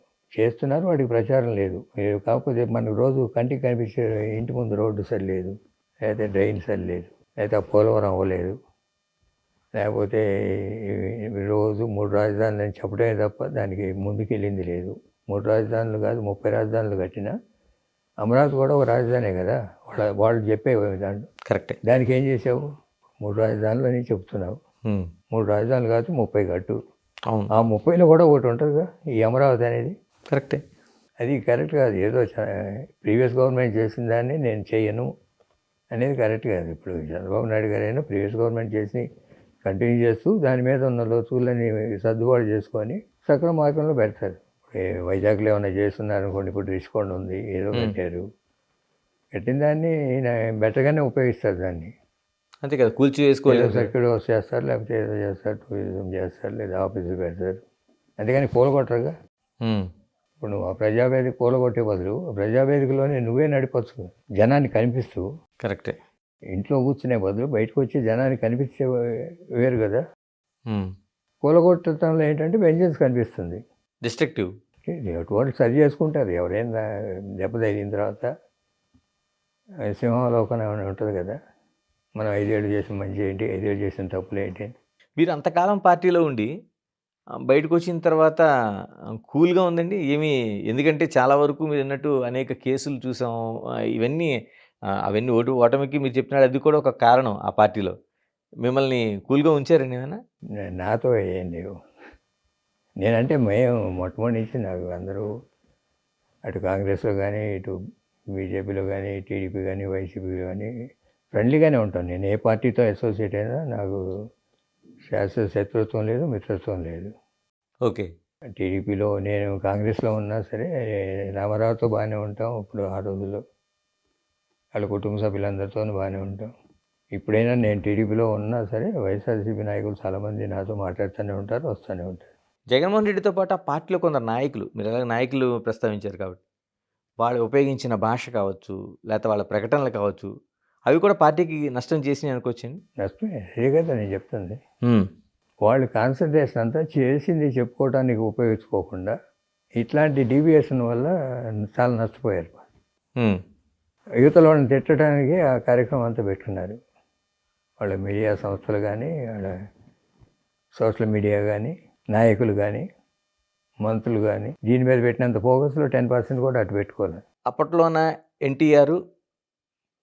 వాటికి ప్రచారం లేదు. కాకపోతే మనకు రోజు కంటికి కనిపించే ఇంటి ముందు రోడ్డు సరిలేదు, లేకపోతే డ్రైన్ సరిలేదు, లేకపోతే పోలవరం అవ్వలేదు, లేకపోతే రోజు 3 రాజధానులు అని చెప్పడమే తప్ప దానికి ముందుకు వెళ్ళింది లేదు. 3 రాజధానులు కాదు 30 రాజధానులు కట్టినా అమరావతి కూడా ఒక రాజధానే కదా. వాళ్ళు చెప్పే దాంట్లో కరెక్టే. దానికి ఏం చేసావు? 3 రాజధానులు అని చెప్తున్నావు. 3 రాజధానులు కాదు 30 కట్టు. ఆ 30లో కూడా ఒకటి ఉంటుందిగా ఈ అమరావతి అనేది. కరెక్టే. అది కరెక్ట్ కాదు. ఏదో ప్రీవియస్ గవర్నమెంట్ చేసిన దాన్ని నేను చేయను అనేది కరెక్ట్ కాదు. ఇప్పుడు చంద్రబాబు నాయుడు గారైనా ప్రీవియస్ గవర్నమెంట్ చేసి కంటిన్యూ చేస్తూ దాని మీద ఉన్న లోతులని సర్దుబాటు చేసుకొని సక్రమ మార్గంలో పెడతారు. వైజాగ్లో ఏమైనా చేస్తున్నారనుకోండి, ఇప్పుడు రిషికొండ ఉంది, ఏదో కట్టారు. కట్టిన దాన్ని బెటర్గానే ఉపయోగిస్తారు దాన్ని. అంతే కదా, కూల్చి వేసుకోలేదు. సర్క్యూట్ హౌస్ చేస్తారు, లేకపోతే ఏదో చేస్తారు, టూరిజం చేస్తారు, లేదా ఆఫీసులు పెడతారు. అంతేగాని కూలగొట్టరుగా. ఇప్పుడు నువ్వు ఆ ప్రజావేదిక కూలగొట్టే బదులు ప్రజావేదికలోనే నువ్వే నడిపొచ్చు, జనాన్ని కనిపిస్తూ. కరెక్టే. ఇంట్లో కూర్చునే బదులు బయటకు వచ్చి జనాన్ని కనిపించే వేరు కదా. కూలగొట్టడంలో ఏంటంటే వెంజెన్స్ కనిపిస్తుంది, డిస్ట్రక్టివ్. అటువంటి సరి చేసుకుంటారు ఎవరైనా. దెబ్బ తగిలిన తర్వాత సింహావలోకనం ఏమైనా ఉంటుంది కదా, మనం 5 ఏళ్ళు చేసిన మంచి ఏంటి, 5 ఏళ్ళు చేసిన తప్పులు ఏంటి. మీరు అంతకాలం పార్టీలో ఉండి బయటకొచ్చిన తర్వాత కూల్‌గా ఉందండి? ఎందుకంటే చాలా వరకు మీరన్నట్టు అనేక కేసులు చూసాం. ఇవన్నీ అవన్నీ ఓటమికి మీరు చెప్పినట్టు అది కూడా ఒక కారణం ఆ పార్టీలో. మిమ్మల్ని కూల్‌గా ఉంచారండి ఏమైనా? నాతో ఏం లేవు. నేనంటే మేము మొట్టమొదటి నుంచి నాకు అందరూ అటు కాంగ్రెస్‌లో గానీ, ఇటు బీజేపీలో గానీ, టీడీపీ గానీ, వైసీపీలో గానీ ఫ్రెండ్లీగానే ఉంటాను. నేను ఏ పార్టీతో అసోసియేట్ అయినా నాకు శాశ్వత శత్రుత్వం లేదు, మిత్రత్వం లేదు. ఓకే. టీడీపీలో నేను కాంగ్రెస్‌లో ఉన్నా సరే రామారావుతో బాగానే ఉంటాం. ఇప్పుడు ఆ రోజుల్లో వాళ్ళ కుటుంబ సభ్యులందరితోనూ బాగానే ఉంటాం. ఇప్పుడైనా నేను టీడీపీలో ఉన్నా సరే వైఎస్ఆర్సీపీ నాయకులు చాలామంది నాతో మాట్లాడుతూనే ఉంటారు, వస్తూనే ఉంటారు. జగన్మోహన్ రెడ్డితో పాటు ఆ పార్టీలో కొందరు నాయకులు మీరు ఎలాగ నాయకులు ప్రస్తావించారు కాబట్టి, వాళ్ళు ఉపయోగించిన భాష కావచ్చు, లేకపోతే వాళ్ళ ప్రకటనలు కావచ్చు, అవి కూడా పార్టీకి నష్టం చేసినాయి అనుకోవచ్చండి? నష్టమే. అదే కదా నేను చెప్తుంది. హ్మ్. వాళ్ళు కాన్సన్ట్రేషన్ అంతా చేసింది చెప్పుకోవడానికి ఉపయోగించుకోకుండా ఇట్లాంటి డీవియేషన్ వల్ల చాలా నష్టపోయారు. హ్మ్. యువతల వాళ్ళని తిట్టడానికి ఆ కార్యక్రమం అంతా పెట్టుకున్నారు. వాళ్ళ మీడియా సంస్థలు కానీ, వాళ్ళ సోషల్ మీడియా కానీ, నాయకులు కానీ, మంత్రులు కానీ దీని మీద పెట్టినంత ఫోకస్లో 10% కూడా అటు పెట్టుకోలేదు. అప్పట్లోన ఎన్టీఆర్,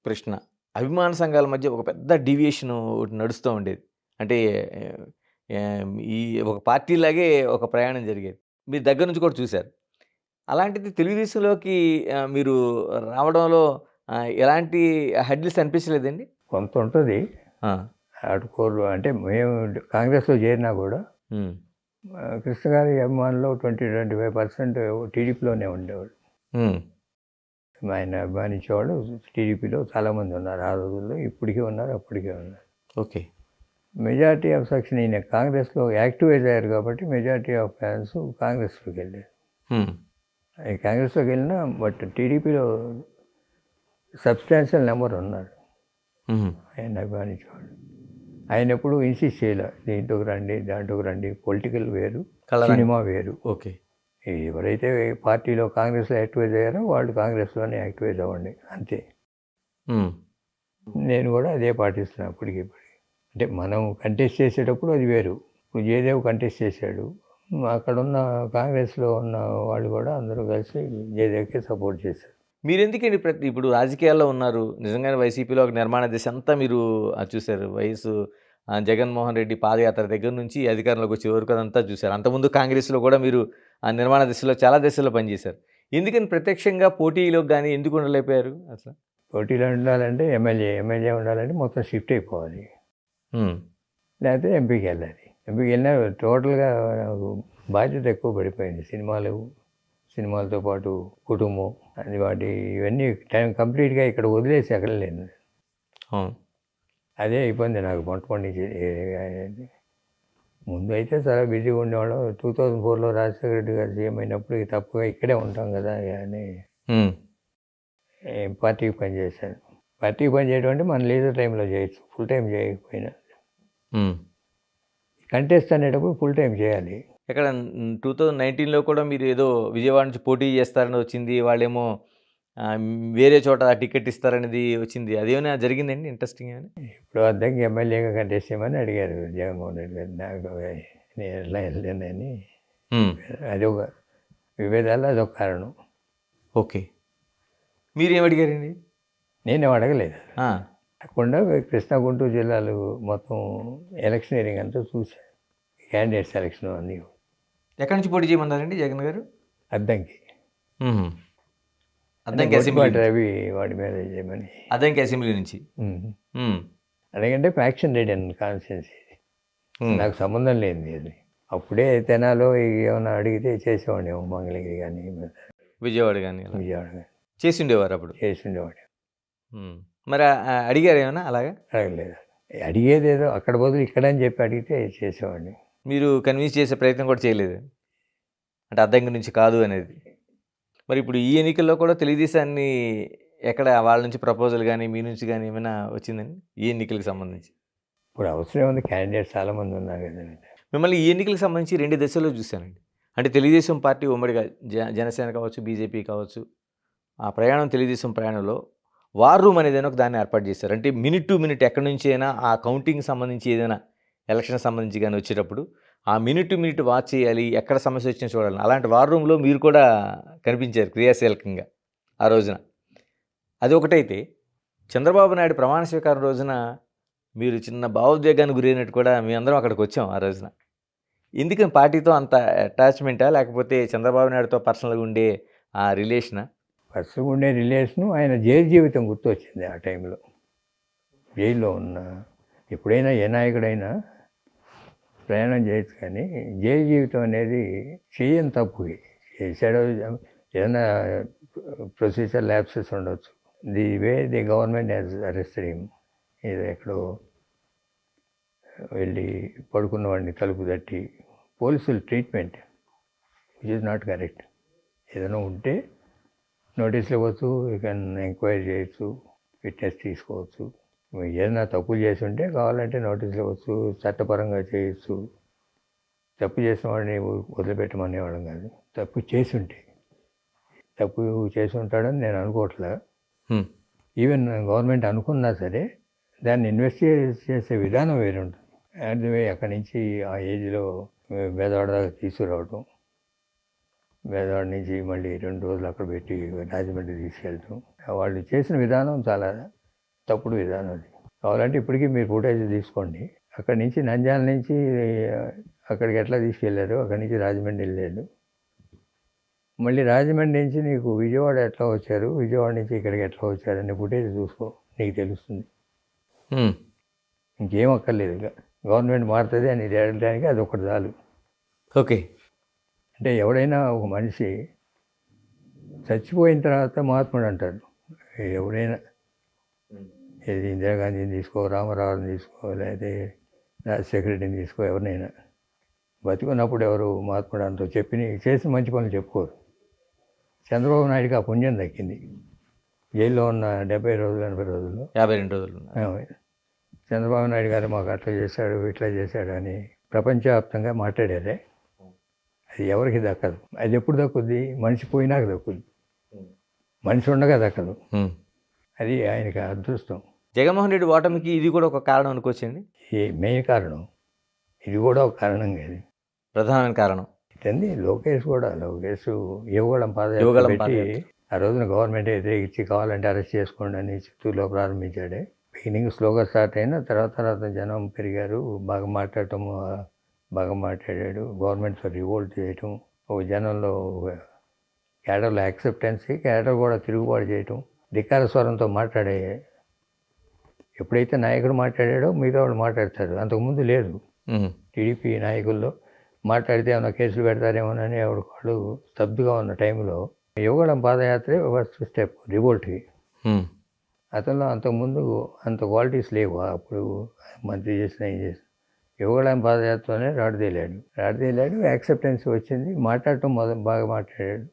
కృష్ణ అభిమాన సంఘాల మధ్య ఒక పెద్ద డీవియేషన్ ఒకటి నడుస్తూ ఉండేది. అంటే ఈ ఒక పార్టీలాగే ఒక ప్రయాణం జరిగేది. మీరు దగ్గర నుంచి కూడా చూశారు. అలాంటిది తెలుగుదేశంలోకి మీరు రావడంలో ఎలాంటి హడ్డిల్స్ అనిపించలేదండి? కొంత ఉంటుంది ఆ! ఆటుకోరు. అంటే మేము కాంగ్రెస్లో చేరినా కూడా హ్మ్. కృష్ణ గారి అభిమానులు 20-25% టీడీపీలోనే ఉండేవాళ్ళు. హ్మ్. ఆయన అభిమానించేవాళ్ళు టీడీపీలో చాలామంది ఉన్నారు ఆ రోజుల్లో. ఇప్పటికీ ఉన్నారు, అప్పటికే ఉన్నారు. ఓకే. మెజారిటీ ఆఫ్ సెక్షన్ ఈయన కాంగ్రెస్లో యాక్టివేట్ అయ్యారు కాబట్టి మెజారిటీ ఆఫ్ ఫ్యాన్స్ కాంగ్రెస్లోకి వెళ్ళారు. హ్మ్. ఈ కాంగ్రెస్లోకి వెళ్ళినా బట్ టీడీపీలో సబ్స్టాన్షియల్ నెంబర్ ఉన్నారు హుహు. ఆయన అభిమానించేవాళ్ళు. ఆయన ఎప్పుడు ఇన్సిస్ట్ చేయలే దీంట్లోకి రండి, దాంట్లోకి రండి. పొలిటికల్ వేరు, సినిమా వేరు. ఓకే. ఎవరైతే పార్టీలో కాంగ్రెస్లో యాక్టివేట్ అయ్యారో వాళ్ళు కాంగ్రెస్లోనే యాక్టివేట్ అవ్వండి అంతే. హ్మ్. నేను కూడా అదే పాటిస్తున్నాను అప్పటికి. అంటే మనం కంటెస్ట్ చేసేటప్పుడు అది వేరు. ఇప్పుడు జయదేవ్ కంటెస్ట్ చేశాడు. అక్కడున్న కాంగ్రెస్లో ఉన్న వాళ్ళు కూడా అందరూ కలిసి జయదేవ్కే సపోర్ట్ చేశారు. మీరెందుకండి ఇప్పుడు రాజకీయాల్లో ఉన్నారు. నిజంగానే వైసీపీలో ఒక నిర్మాణ దశ అంతా మీరు చూసారు. జగన్మోహన్ రెడ్డి పాదయాత్ర దగ్గర నుంచి అధికారంలోకి వచ్చే వరకు అదంతా చూసారు. అంతకుముందు కాంగ్రెస్‌లో కూడా మీరు ఆ నిర్మాణ దశలో చాలా దశల్లో పనిచేశారు. ఎందుకని ప్రత్యక్షంగా పోటీలోకి గాని ఎందుకు ఉండలేకపోయారు అసలు? పోటీలో ఉండాలంటే ఎమ్మెల్యే ఉండాలంటే మొత్తం షిఫ్ట్ అయిపోవాలి. హ్మ్. లేకపోతే ఎంపీకి వెళ్ళాలి. ఎంపీకి వెళ్ళినా టోటల్గా నాకు బాధ్యత ఎక్కువ పడిపోయింది. సినిమాలతో పాటు కుటుంబం అది ఇవన్నీ టైం కంప్లీట్గా ఇక్కడ వదిలేసి ఎక్కడ లేను. అవును. అదే ఇబ్బంది నాకు మొట్టమొదటి నుంచి. ముందు అయితే చాలా బిజీగా ఉండేవాళ్ళం. 2004లో రాజశేఖర రెడ్డి గారు సీఎం అయినప్పుడు తప్పుగా ఇక్కడే ఉంటాం కదా అని హ్మ్. పార్టీకి పనిచేశాను. పార్టీకి పనిచేయడం అంటే మన లీజర్ టైంలో చేయొచ్చు, ఫుల్ టైం చేయకపోయినా. హ్మ్. కంటెస్ట్ అనేటప్పుడు ఫుల్ టైం చేయాలి. ఇక్కడ 2019లో కూడా మీరు ఏదో విజయవాడ నుంచి పోటీ చేస్తారని వచ్చింది. వాళ్ళేమో వేరే చోట టికెట్ ఇస్తారనేది వచ్చింది. అదేమైనా జరిగిందండి ఇంట్రెస్టింగ్ ఏమైనా? ఇప్పుడు అద్దంకి ఎమ్మెల్యేగా కంటెస్ట్ చేయమని అడిగారు జగన్మోహన్ రెడ్డి గారు. నాకు నేను ఎట్లా వెళ్ళలేనని హ్మ్. అదొక విభేదాలు అదొక కారణం. ఓకే. మీరేమడిగారండి? నేనేం అడగలేదు. ఆ! కాకుండా కృష్ణా గుంటూరు జిల్లాలు మొత్తం ఎలక్షనీరింగ్ అంతా చూశాను. క్యాండిడేట్ సెలక్షన్ అన్నీ. ఎక్కడి నుంచి పోటీ చేయమన్నారండి జగన్ గారు? అద్దంకి. హుహు. అద్దంకి అసెంబ్లీ గొట్టిపాటి నుంచి. రవి వాడి మీద చేయమని. అద్దంకి అసెంబ్లీ నుంచి. హ్మ్. అదేంటే ఫ్యాక్షన్ రెడీ అని కాన్స్టిట్యున్సీ. హ్మ్. నాకు సంబంధం లేనిది అది. అప్పుడే తెనాలో ఏమైనా అడిగితే చేసేవాడిని మంగళగిరి కానీ విజయవాడ గాని అలా. విజయవాడ కానీ చేసుండేవారు అప్పుడు. చేసిండేవాడిని. హ్మ్. మరి అడిగారేమన్నా అలాగా? అడగలేదు. అడిగేది ఏదో అక్కడ బదులు ఇక్కడ అని చెప్పి అడిగితే చేసేవాడిని. మీరు కన్విన్స్ చేసే ప్రయత్నం కూడా చేయలేదు. అంటే అద్దంకి నుంచి కాదు అనేది. మరి ఇప్పుడు ఈ ఎన్నికల్లో కూడా తెలుగుదేశాన్ని ఎక్కడ వాళ్ళ నుంచి ప్రపోజల్ గాని, మీ నుంచి గాని ఏమైనా వచ్చిందండి? ఈ ఎన్నికలకు సంబంధించి? ఇప్పుడు అవసరం ఉంది, క్యాండిడేట్స్ చాలామంది ఉన్నారు కదండి. మిమ్మల్ని ఈ ఎన్నికలకు సంబంధించి 2 దశల్లో చూశానండి. అంటే తెలుగుదేశం పార్టీ ఉమ్మడిగా జనసేన కావచ్చు, బీజేపీ కావచ్చు, ఆ ప్రయాణం తెలుగుదేశం ప్రయాణంలో వార్ రూమ్ అనేదని ఒక దాన్ని ఏర్పాటు చేశారు. అంటే మినిట్ టు మినిట్ ఎక్కడి నుంచి అయినా ఆ కౌంటింగ్‌కి సంబంధించి ఏదైనా ఎలక్షన్ సంబంధించి కానీ వచ్చేటప్పుడు ఆ మినిట్ టు మినిట్ వాచ్ చేయాలి, ఎక్కడ సమస్య వచ్చినా చూడాలి. అలాంటి వార్ రూమ్లో మీరు కూడా కనిపించారు క్రియాశీలకంగా ఆ రోజున. అది ఒకటైతే చంద్రబాబు నాయుడు ప్రమాణ స్వీకారం రోజున మీరు చిన్న భావోద్వేగానికి గురైనట్టు కూడా మేమందరం అక్కడికి వచ్చాం ఆ రోజున. ఎందుకని పార్టీతో అంత అటాచ్మెంటా, లేకపోతే చంద్రబాబు నాయుడుతో పర్సనల్గా ఉండే ఆ రిలేషనా? ఫస్ట్ ఉండే రిలేషను ఆయన జైలు జీవితం గుర్తొచ్చింది ఆ టైంలో. జైల్లో ఉన్న ఎప్పుడైనా ఏ నాయకుడైనా ప్రయాణం చేయొచ్చు, కానీ జైలు జీవితం అనేది చేయని తప్పు చేశాడో ఏదైనా ప్రొసీజర్ ల్యాప్సెస్ ఉండొచ్చు. The way the government has arrested him, ఇది ఎక్కడో వెళ్ళి పడుకున్న వాడిని తలుపు తట్టి పోలీసుల treatment which is not correct. ఏదైనా ఉంటే నోటీసులు ఇవ్వచ్చు, యూ కెన్ ఎంక్వైరీ చేయొచ్చు, విట్నెస్ తీసుకోవచ్చు. ఏదైనా తప్పులు చేసి ఉంటే కావాలంటే నోటీసులు ఇవ్వచ్చు, చట్టపరంగా చేయొచ్చు. తప్పు చేసిన వాడిని వదిలిపెట్టమనేవాళ్ళం కాదు. తప్పు చేసి ఉంటే, తప్పు చేసి ఉంటాడని నేను అనుకోవట్లే. ఈవెన్ గవర్నమెంట్ అనుకున్నా సరే దాన్ని ఇన్వెస్టిగేట్ చేసే విధానం వేరే ఉంటుంది. అదే అక్కడి నుంచి ఆ ఏజ్లో బెదవాడ దాకా తీసుకురావడం, బెదవాడ నుంచి మళ్ళీ 2 రోజులు అక్కడ పెట్టి రాజమండ్రి తీసుకెళ్ళటం, వాళ్ళు చేసిన విధానం చాలా తప్పుడు విధానం. అది కావాలంటే ఇప్పటికీ మీరు ఫుటేజ్ తీసుకోండి. అక్కడి నుంచి నంద్యాల నుంచి అక్కడికి ఎట్లా తీసుకెళ్ళారు, అక్కడి నుంచి రాజమండ్రి వెళ్ళాడు, మళ్ళీ రాజమండ్రి నుంచి నీకు విజయవాడ ఎట్లా వచ్చారు, విజయవాడ నుంచి ఇక్కడికి ఎట్లా వచ్చారు అనే ఫుటేజ్ చూసుకో, నీకు తెలుస్తుంది. ఇంకేం అక్కర్లేదు. గవర్నమెంట్ మారుతుంది అని తేలడానికి అది ఒకటి చాలు. ఓకే. అంటే ఎవడైనా ఒక మనిషి చచ్చిపోయిన తర్వాత మహాత్ముడు అంటారు. ఎవడైనా ఏది ఇందిరాగాంధీని తీసుకో, రామారావుని తీసుకో, లేకపోతే రాజశేఖర రెడ్డిని తీసుకో, ఎవరినైనా బతికున్నప్పుడు ఎవరు మహాత్ముడు అంటూ చేసిన మంచి పనులు చెప్పుకోరు. చంద్రబాబు నాయుడుకి ఆ పుణ్యం దక్కింది. జైల్లో ఉన్న 70 రోజులు 80 రోజుల్లో 52 రోజులు చంద్రబాబు నాయుడు గారు మాకు అట్లా చేశాడు ఇట్లా చేశాడు అని ప్రపంచవ్యాప్తంగా మాట్లాడారే, అది ఎవరికి దక్కదు. అది ఎప్పుడు దక్కుద్ది? మనిషి పోయినాక దక్కుద్ది, మనిషి ఉండగా దక్కదు. అది ఆయనకి అదృష్టం. జగన్మోహన్ రెడ్డి ఓటమికి ఇది కూడా ఒక కారణం అనుకోవచ్చండి. ఈ మెయిన్ కారణం, ఇది కూడా ఒక కారణం కాదు, ప్రధానమైన కారణం. ఇదండి లోకేష్ యువగళం పాదయాత్ర పెట్టి ఆ రోజున గవర్నమెంట్ వ్యతిరేకించి కావాలంటే అరెస్ట్ చేసుకోండి అని చిత్తూరులో ప్రారంభించాడే. బిగినింగ్ స్లోగా స్టార్ట్ అయినా తర్వాత జనం పెరిగారు, బాగా మాట్లాడాడు, గవర్నమెంట్తో రివోల్ట్ చేయటం, ఒక జనంలో క్యాడర్లో యాక్సెప్టెన్సీ, క్యాడర్ కూడా తిరుగుబాటు చేయటం, ధిక్కార స్వరంతో మాట్లాడే. ఎప్పుడైతే నాయకుడు మాట్లాడాడో మిగతా వాళ్ళు మాట్లాడతారు. అంతకుముందు లేదు. టీడీపీ నాయకుల్లో మాట్లాడితే ఏమైనా కేసులు పెడతారేమోనని ఎవరికాళ్ళు స్తబ్దుగా ఉన్న టైంలో యువగళం పాదయాత్రే ఫస్ట్ స్టెప్ రివోల్ట్కి. అతనిలో అంతకుముందు అంత క్వాలిటీస్ లేవు. అప్పుడు మంత్రి చేసిన యువగళం పాదయాత్రలోనే రాడదేలాడు, యాక్సెప్టెన్స్ వచ్చింది, మాట్లాడటం బాగా మాట్లాడాడు.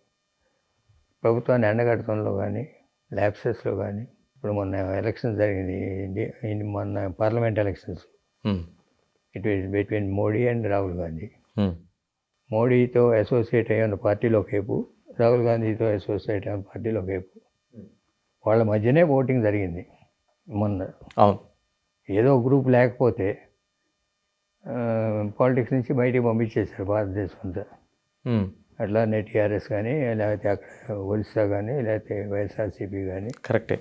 ప్రభుత్వాన్ని ఎండగట్టడంలో కానీ, ల్యాప్సెస్లో కానీ. ఇప్పుడు మొన్న ఎలక్షన్ జరిగింది, మొన్న parliament elections, it is between Modi and Rahul Gandhi. మోడీతో అసోసియేట్ అయ్యే పార్టీలో కేపు, రాహుల్ గాంధీతో అసోసియేట్ అయిన పార్టీలో కేపు. వాళ్ళ మధ్యనే ఓటింగ్ జరిగింది మొన్న. ఏదో గ్రూప్ లేకపోతే పాలిటిక్స్ నుంచి బయటికి పంపించేశారు భారతదేశం అంతా. అట్లానే టీఆర్ఎస్ కానీ, లేకపోతే అక్కడ ఒరిస్సా కానీ, లేకపోతే వైఎస్ఆర్సీపీ కానీ. కరెక్టే.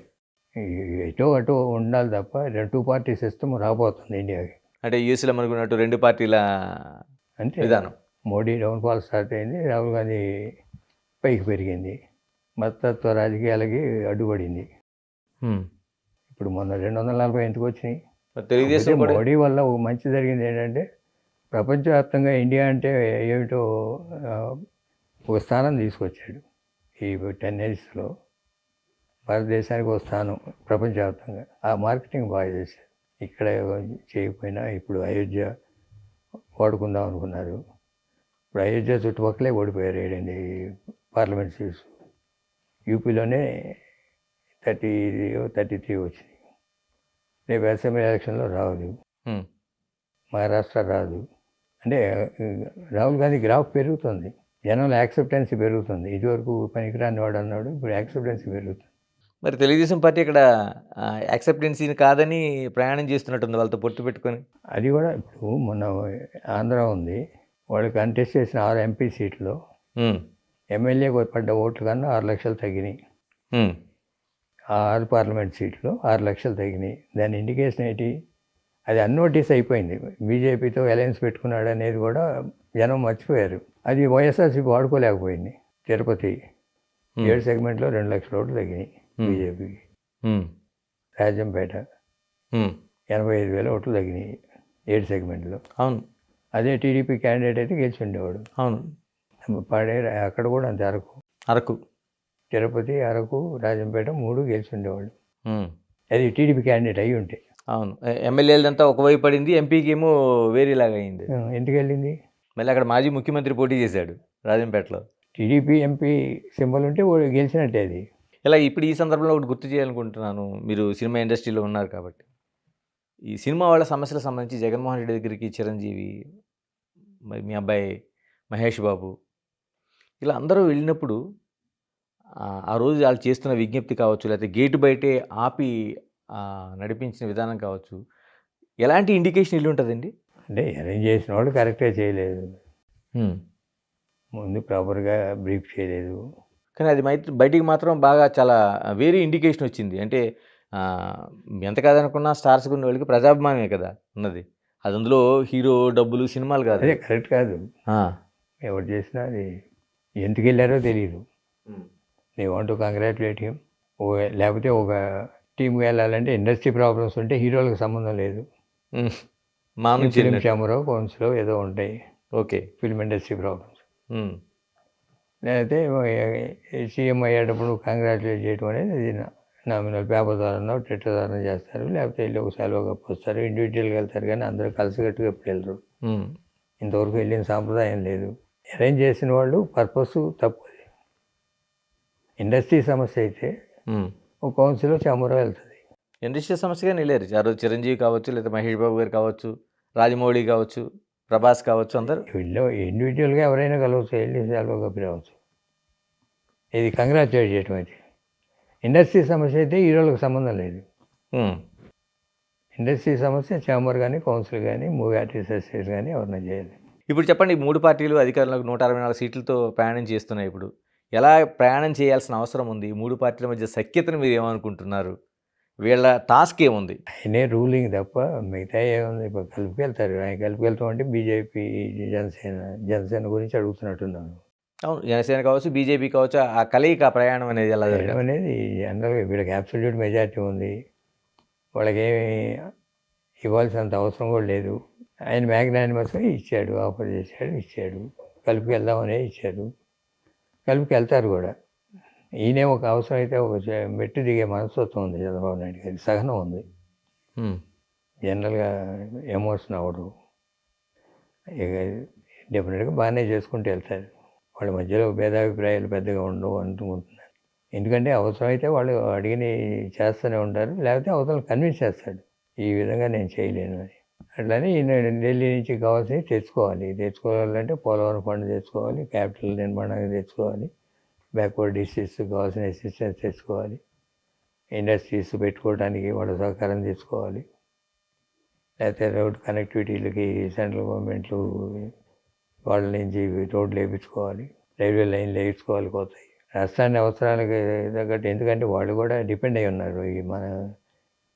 అటు ఉండాలి తప్ప 2 పార్టీ సిస్టమ్ రాబోతుంది ఇండియాకి. అంటే యూఎస్లో మనకున్నట్టు 2 పార్టీల అంటే విధానం. మోడీ డౌన్ఫాల్ స్టార్ట్ అయింది, రాహుల్ గాంధీ పైకి పెరిగింది, మతత్వ రాజకీయాలకి అడ్డుపడింది. ఇప్పుడు మొన్న 240 ఎందుకు వచ్చినాయి? తెలుగుదేశం మోడీ వల్ల ఒక మంచి జరిగింది ఏంటంటే, ప్రపంచవ్యాప్తంగా ఇండియా అంటే ఏమిటో ఒక స్థానం తీసుకొచ్చాడు. ఈ 10 yearsలో భారతదేశానికి ఒక స్థానం ప్రపంచవ్యాప్తంగా. ఆ మార్కెటింగ్ బాగా చేశారు. ఇక్కడ చేయకపోయినా ఇప్పుడు అయోధ్య వాడుకుందాం అనుకున్నారు. ఇప్పుడు అయోధ్య చుట్టుపక్కలే ఓడిపోయారు 7 పార్లమెంట్ సీట్స్. యూపీలోనే 33 వచ్చినాయి. రేపు అసెంబ్లీ ఎలక్షన్లో రాదు, మహారాష్ట్ర రాదు. అంటే రాహుల్ గాంధీ గ్రాఫ్ పెరుగుతుంది, జనంలో యాక్సెప్టెన్సీ పెరుగుతుంది. ఇదివరకు పనికిరాని వాడు అన్నాడు, ఇప్పుడు యాక్సెప్టెన్సీ పెరుగుతుంది. మరి తెలుగుదేశం పార్టీ ఇక్కడ యాక్సెప్టెన్సీని కాదని ప్రయాణం చేస్తున్నట్టుంది వాళ్ళతో పొత్తు పెట్టుకొని. అది కూడా ఇప్పుడు మొన్న ఆంధ్ర ఉంది, వాళ్ళు కంటెస్ట్ చేసిన 6 ఎంపీ సీట్లు హ్మ్. ఎమ్మెల్యేకి పడ్డ ఓట్ల కన్నా 6 లక్షలు తగ్గినాయి. హ్మ్. ఆ 6 పార్లమెంట్ సీట్లు 6 లక్షలు తగ్గినాయి. దాని ఇండికేషన్ ఏంటి? అది అన్నోటీస్ అయిపోయింది. బీజేపీతో అలయన్స్ పెట్టుకున్నాడు అనేది కూడా జనం మర్చిపోయారు. అది వైఎస్ఆర్సీపీ వాడుకోలేకపోయింది. తిరుపతి 7 సెగ్మెంట్లో 2 లక్షల ఓట్లు తగ్గినాయి బీజేపీకి. హ్మ్. రాజంపేట హ్మ్. 85,000 ఓట్లు తగ్గినాయి 7 సెగ్మెంట్లో. అవును. అదే టీడీపీ క్యాండిడేట్ అయితే గెలిచి ఉండేవాడు. అవును. పాడేరు అక్కడ కూడా అంతే, అరకు. తిరుపతి, అరకు, రాజంపేట 3 గెలిచి ఉండేవాళ్ళు. హ్మ్. అది టీడీపీ క్యాండిడేట్ అయ్యి ఉంటే. అవును. ఎమ్మెల్యేలదంతా ఒకవైపు పడింది. ఎంపీకి ఏమో వేరేలాగా అయింది. ఎందుకు వెళ్ళింది? మళ్ళీ అక్కడ మాజీ ముఖ్యమంత్రి పోటీ చేశాడు రాజంపేటలో. టీడీపీ ఎంపీ సింబల్ ఉంటే గెలిచినట్టే అది. ఇలా ఇప్పుడు ఈ సందర్భంలో ఒకటి గుర్తు చేయాలనుకుంటున్నాను. మీరు సినిమా ఇండస్ట్రీలో ఉన్నారు కాబట్టి. ఈ సినిమా వాళ్ళ సమస్యలకు సంబంధించి జగన్మోహన్ రెడ్డి దగ్గరికి చిరంజీవి, మరి మీ అబ్బాయి మహేష్ బాబు ఇలా అందరూ వెళ్ళినప్పుడు ఆ రోజు వాళ్ళు చేస్తున్న విజ్ఞప్తి కావచ్చు, లేకపోతే గేటు బయటే ఆపి నడిపించిన విధానం కావచ్చు, ఎలాంటి ఇండికేషన్ ఇల్లు ఉంటుందండి? అంటే అరేంజ్ చేసిన వాళ్ళు కరెక్ట్గా చేయలేదు, ముందు ప్రాపర్గా బ్రీఫ్ చేయలేదు. కానీ అది బయటికి మాత్రం బాగా చాలా వేరే ఇండికేషన్ వచ్చింది. అంటే ఎంత కాదనుకున్నా స్టార్స్ ఉన్న వాళ్ళకి ప్రజాభిమానమే కదా ఉన్నది. అది అందులో హీరో డబ్బులు సినిమాలు కాదు. అదే కరెక్ట్ కాదు. ఎవరు చేసినా అది ఎందుకు వెళ్ళారో తెలియదు. They want to congratulate him. లేకపోతే ఒక టీంకి వెళ్ళాలంటే ఇండస్ట్రీ ప్రాబ్లమ్స్ ఉంటే హీరోలకు సంబంధం లేదు. మా నుంచి ఫిల్మ్ ఛాంబరో కౌన్సిలో ఏదో ఉంటాయి. Okay, film industry problems. లేకపోతే సీఎం అయ్యేటప్పుడు కంగ్రాచులేట్ చేయడం అనేది అది నామినల్ పేపర్ ద్వారా ట్విట్టర్ ద్వారా చేస్తారు. లేకపోతే వెళ్ళి ఒక సెలవు కప్పు వస్తారు, ఇండివిజువల్గా వెళ్తారు. కానీ అందరూ కలిసికట్టుగా ఎప్పుడు వెళ్ళరు. ఇంతవరకు వెళ్ళిన సాంప్రదాయం లేదు. అరేంజ్ చేసిన వాళ్ళు పర్పస్ తప్పు. ఇండస్ట్రీ సమస్య అయితే ఒక కౌన్సిల్లో ఛాంబరో వెళ్తుంది. ఇండస్ట్రీ సమస్యగా వెళ్ళారు ఆ రోజు. చిరంజీవి కావచ్చు, లేదా మహేష్ బాబు గారు కావచ్చు, రాజమౌళి కావచ్చు, ప్రభాస్ కావచ్చు, అందరూ వీళ్ళు ఇండివిజువల్గా ఎవరైనా కలవచ్చు, వెళ్ళి సెలవు కప్పి రావచ్చు. ఇది కంగ్రాచులేట్ చేయటం అయితే. ఇండస్ట్రీ సమస్య అయితే హీరోలకు సంబంధం లేదు. ఇండస్ట్రీ సమస్య ఛాంబర్ కానీ, కౌన్సిల్ కానీ, మూవీ ఆర్టిస్ట్ అసోసియేషన్ కానీ ఎవరైనా చేయాలి. ఇప్పుడు చెప్పండి, 3 పార్టీలు అధికారంలోకి 164 సీట్లతో ప్రయాణం చేస్తున్నాయి. ఇప్పుడు ఎలా ప్రయాణం చేయాల్సిన అవసరం ఉంది? 3 పార్టీల మధ్య సఖ్యతను మీరు ఏమనుకుంటున్నారు? వీళ్ళ టాస్క్ ఏముంది? ఆయనే రూలింగ్ తప్ప మిగతా ఏముంది? ఇప్పుడు కలుపుకెళ్తారు. ఆయన కలుపుకెళ్తాం అంటే బీజేపీ, జనసేన గురించి అడుగుతున్నట్టున్నాను. అవును, జనసేన కావచ్చు, బీజేపీ కావచ్చు, ఆ కలయిక ప్రయాణం అనేది ఎలా జరగాలి అనేది జనరల్గా వీళ్ళకి అబ్సల్యూట్ మెజారిటీ ఉంది. వాళ్ళకేమి ఇవ్వాల్సినంత అవసరం కూడా లేదు. ఆయన మ్యాగ్నానిమస్గా ఇచ్చాడు, ఆఫర్ చేశాడు, ఇచ్చాడు. కలుపుకెళ్దామనే ఇచ్చాడు, కలుపుకెళ్తారు కూడా. ఈయనే ఒక అవసరం అయితే ఒక మెట్టు దిగే మనస్తత్వం ఉంది చంద్రబాబు నాయుడు గారికి, సహనం ఉంది. జనరల్గా ఎమోషన్ అవ్వడు. ఇక డెఫినెట్గా బాగానే చేసుకుంటూ వెళ్తారు. వాళ్ళ మధ్యలో భేదాభిప్రాయాలు పెద్దగా ఉండవు అనుకుంటున్నాను. ఎందుకంటే అవసరమైతే వాళ్ళు అడిగిన చేస్తూనే ఉంటారు, లేకపోతే అవతల కన్విన్స్ చేస్తాడు ఈ విధంగా నేను చేయలేను అని. అట్లనే ఈయన ఢిల్లీ నుంచి కావాల్సినవి తెచ్చుకోవాలంటే పోలవరం ఫండ్ తెచ్చుకోవాలి, క్యాపిటల్ నిర్మాణానికి తెచ్చుకోవాలి, బ్యాక్వర్డ్ డిస్ట్రిక్ట్స్ కావాల్సిన అసిస్టెన్స్ తెచ్చుకోవాలి, ఇండస్ట్రీస్ పెట్టుకోవడానికి వాళ్ళ సహకారం తెచ్చుకోవాలి, లేకపోతే రోడ్ కనెక్టివిటీలకి సెంట్రల్ గవర్నమెంట్లు వాళ్ళ నుంచి రోడ్లు వేయించుకోవాలి, రైల్వే లైన్లు వేయించుకోవాలి పోతాయి. రాష్ట్రాన్ని అవసరాలకు తగ్గట్టు, ఎందుకంటే వాళ్ళు కూడా డిపెండ్ అయి ఉన్నారు ఈ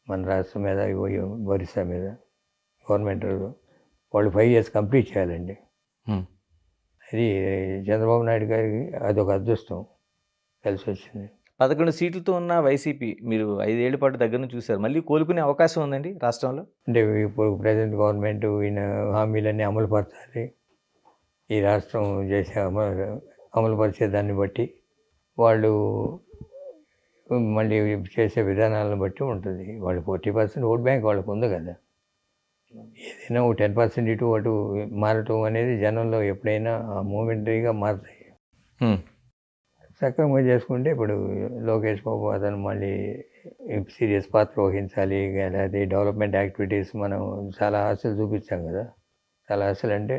మన రాష్ట్రం మీద, ఒరిస్సా మీద. గవర్నమెంట్ వాళ్ళు 5 years కంప్లీట్ చేయాలండి. అది చంద్రబాబు నాయుడు గారికి అదొక అదృష్టం కలిసి వచ్చింది. 11 సీట్లతో ఉన్న వైసీపీ మీరు 5 ఏళ్ల పాటు దగ్గర నుంచి చూశారు. మళ్ళీ కోలుకునే అవకాశం ఉందండి రాష్ట్రంలో? అంటే ఇప్పుడు ప్రజెంట్ గవర్నమెంట్ ఈయన హామీలన్నీ అమలుపరచాలి. ఈ రాష్ట్రం చేసే అమలుపరిచే దాన్ని బట్టి వాళ్ళు మళ్ళీ చేసే విధానాలను బట్టి ఉంటుంది. వాళ్ళు 40% ఓట్ బ్యాంక్ వాళ్ళకు ఉంది కదా. ఏదైనా ఒక 10% ఇటు అటు మారటం అనేది జనంలో ఎప్పుడైనా మూమెంటరీగా మారుతాయి. సక్రమంగా చేసుకుంటే ఇప్పుడు లోకేష్ బాబు అతను మళ్ళీ సీరియస్ పాత్ర వహించాలి. లేకపోతే డెవలప్మెంట్ యాక్టివిటీస్ మనం చాలా ఆశలు చూపించాం కదా. చాలా ఆశలు అంటే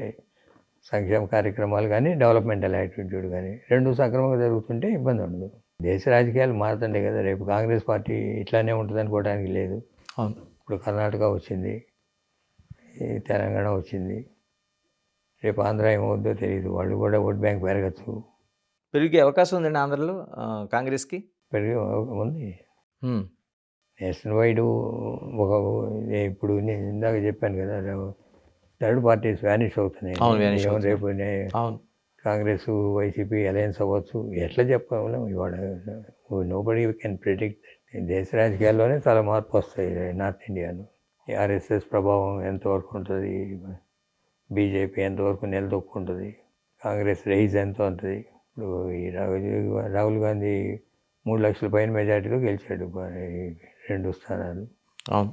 సంక్షేమ కార్యక్రమాలు కానీ, డెవలప్మెంటల్ యాక్టివిటీ కానీ 2 సక్రమంగా జరుగుతుంటే ఇబ్బంది ఉండదు. దేశ రాజకీయాలు మారుతుండే కదా, రేపు కాంగ్రెస్ పార్టీ ఇట్లానే ఉంటుంది అనుకోవడానికి లేదు. అవును. ఇప్పుడు కర్ణాటక వచ్చింది, ఈ తెలంగాణ వచ్చింది, రేపు ఆంధ్ర ఏమవుద్దో తెలియదు. వాళ్ళు కూడా ఓట్ బ్యాంక్ పెరగచ్చు, పెరిగే అవకాశం ఉందండి ఆంధ్రలో కాంగ్రెస్కి. పెరిగే ఉంది. హ్మ్. నేషనల్ వైడ్ ఒక ఇప్పుడు నేను ఇందాక చెప్పాను కదా, థర్డ్ పార్టీస్ వ్యానిష్ అవుతున్నాయి. అవును, vanish ఏమో అవుతున్నాయి. రేపు అవును. కాంగ్రెస్ వైసీపీ అలయన్స్ అవ్వచ్చు, ఎట్లా చెప్పగలం ఇవాళ. Nobody can predict. దేశ రాజకీయాల్లోనే చాలా మార్పు వస్తాయి నార్త్ ఇండియాలో. ఆర్ఎస్ఎస్ ప్రభావం ఎంతవరకు ఉంటుంది, బీజేపీ ఎంతవరకు నిలదొక్కుంటుంది, కాంగ్రెస్ రైజ్ ఎంత ఉంటుంది. ఇప్పుడు ఈ రాహుల్ గాంధీ 3 లక్షల పైన మెజార్టీలో గెలిచాడు, ఈ 2 స్థానాలు. అవును.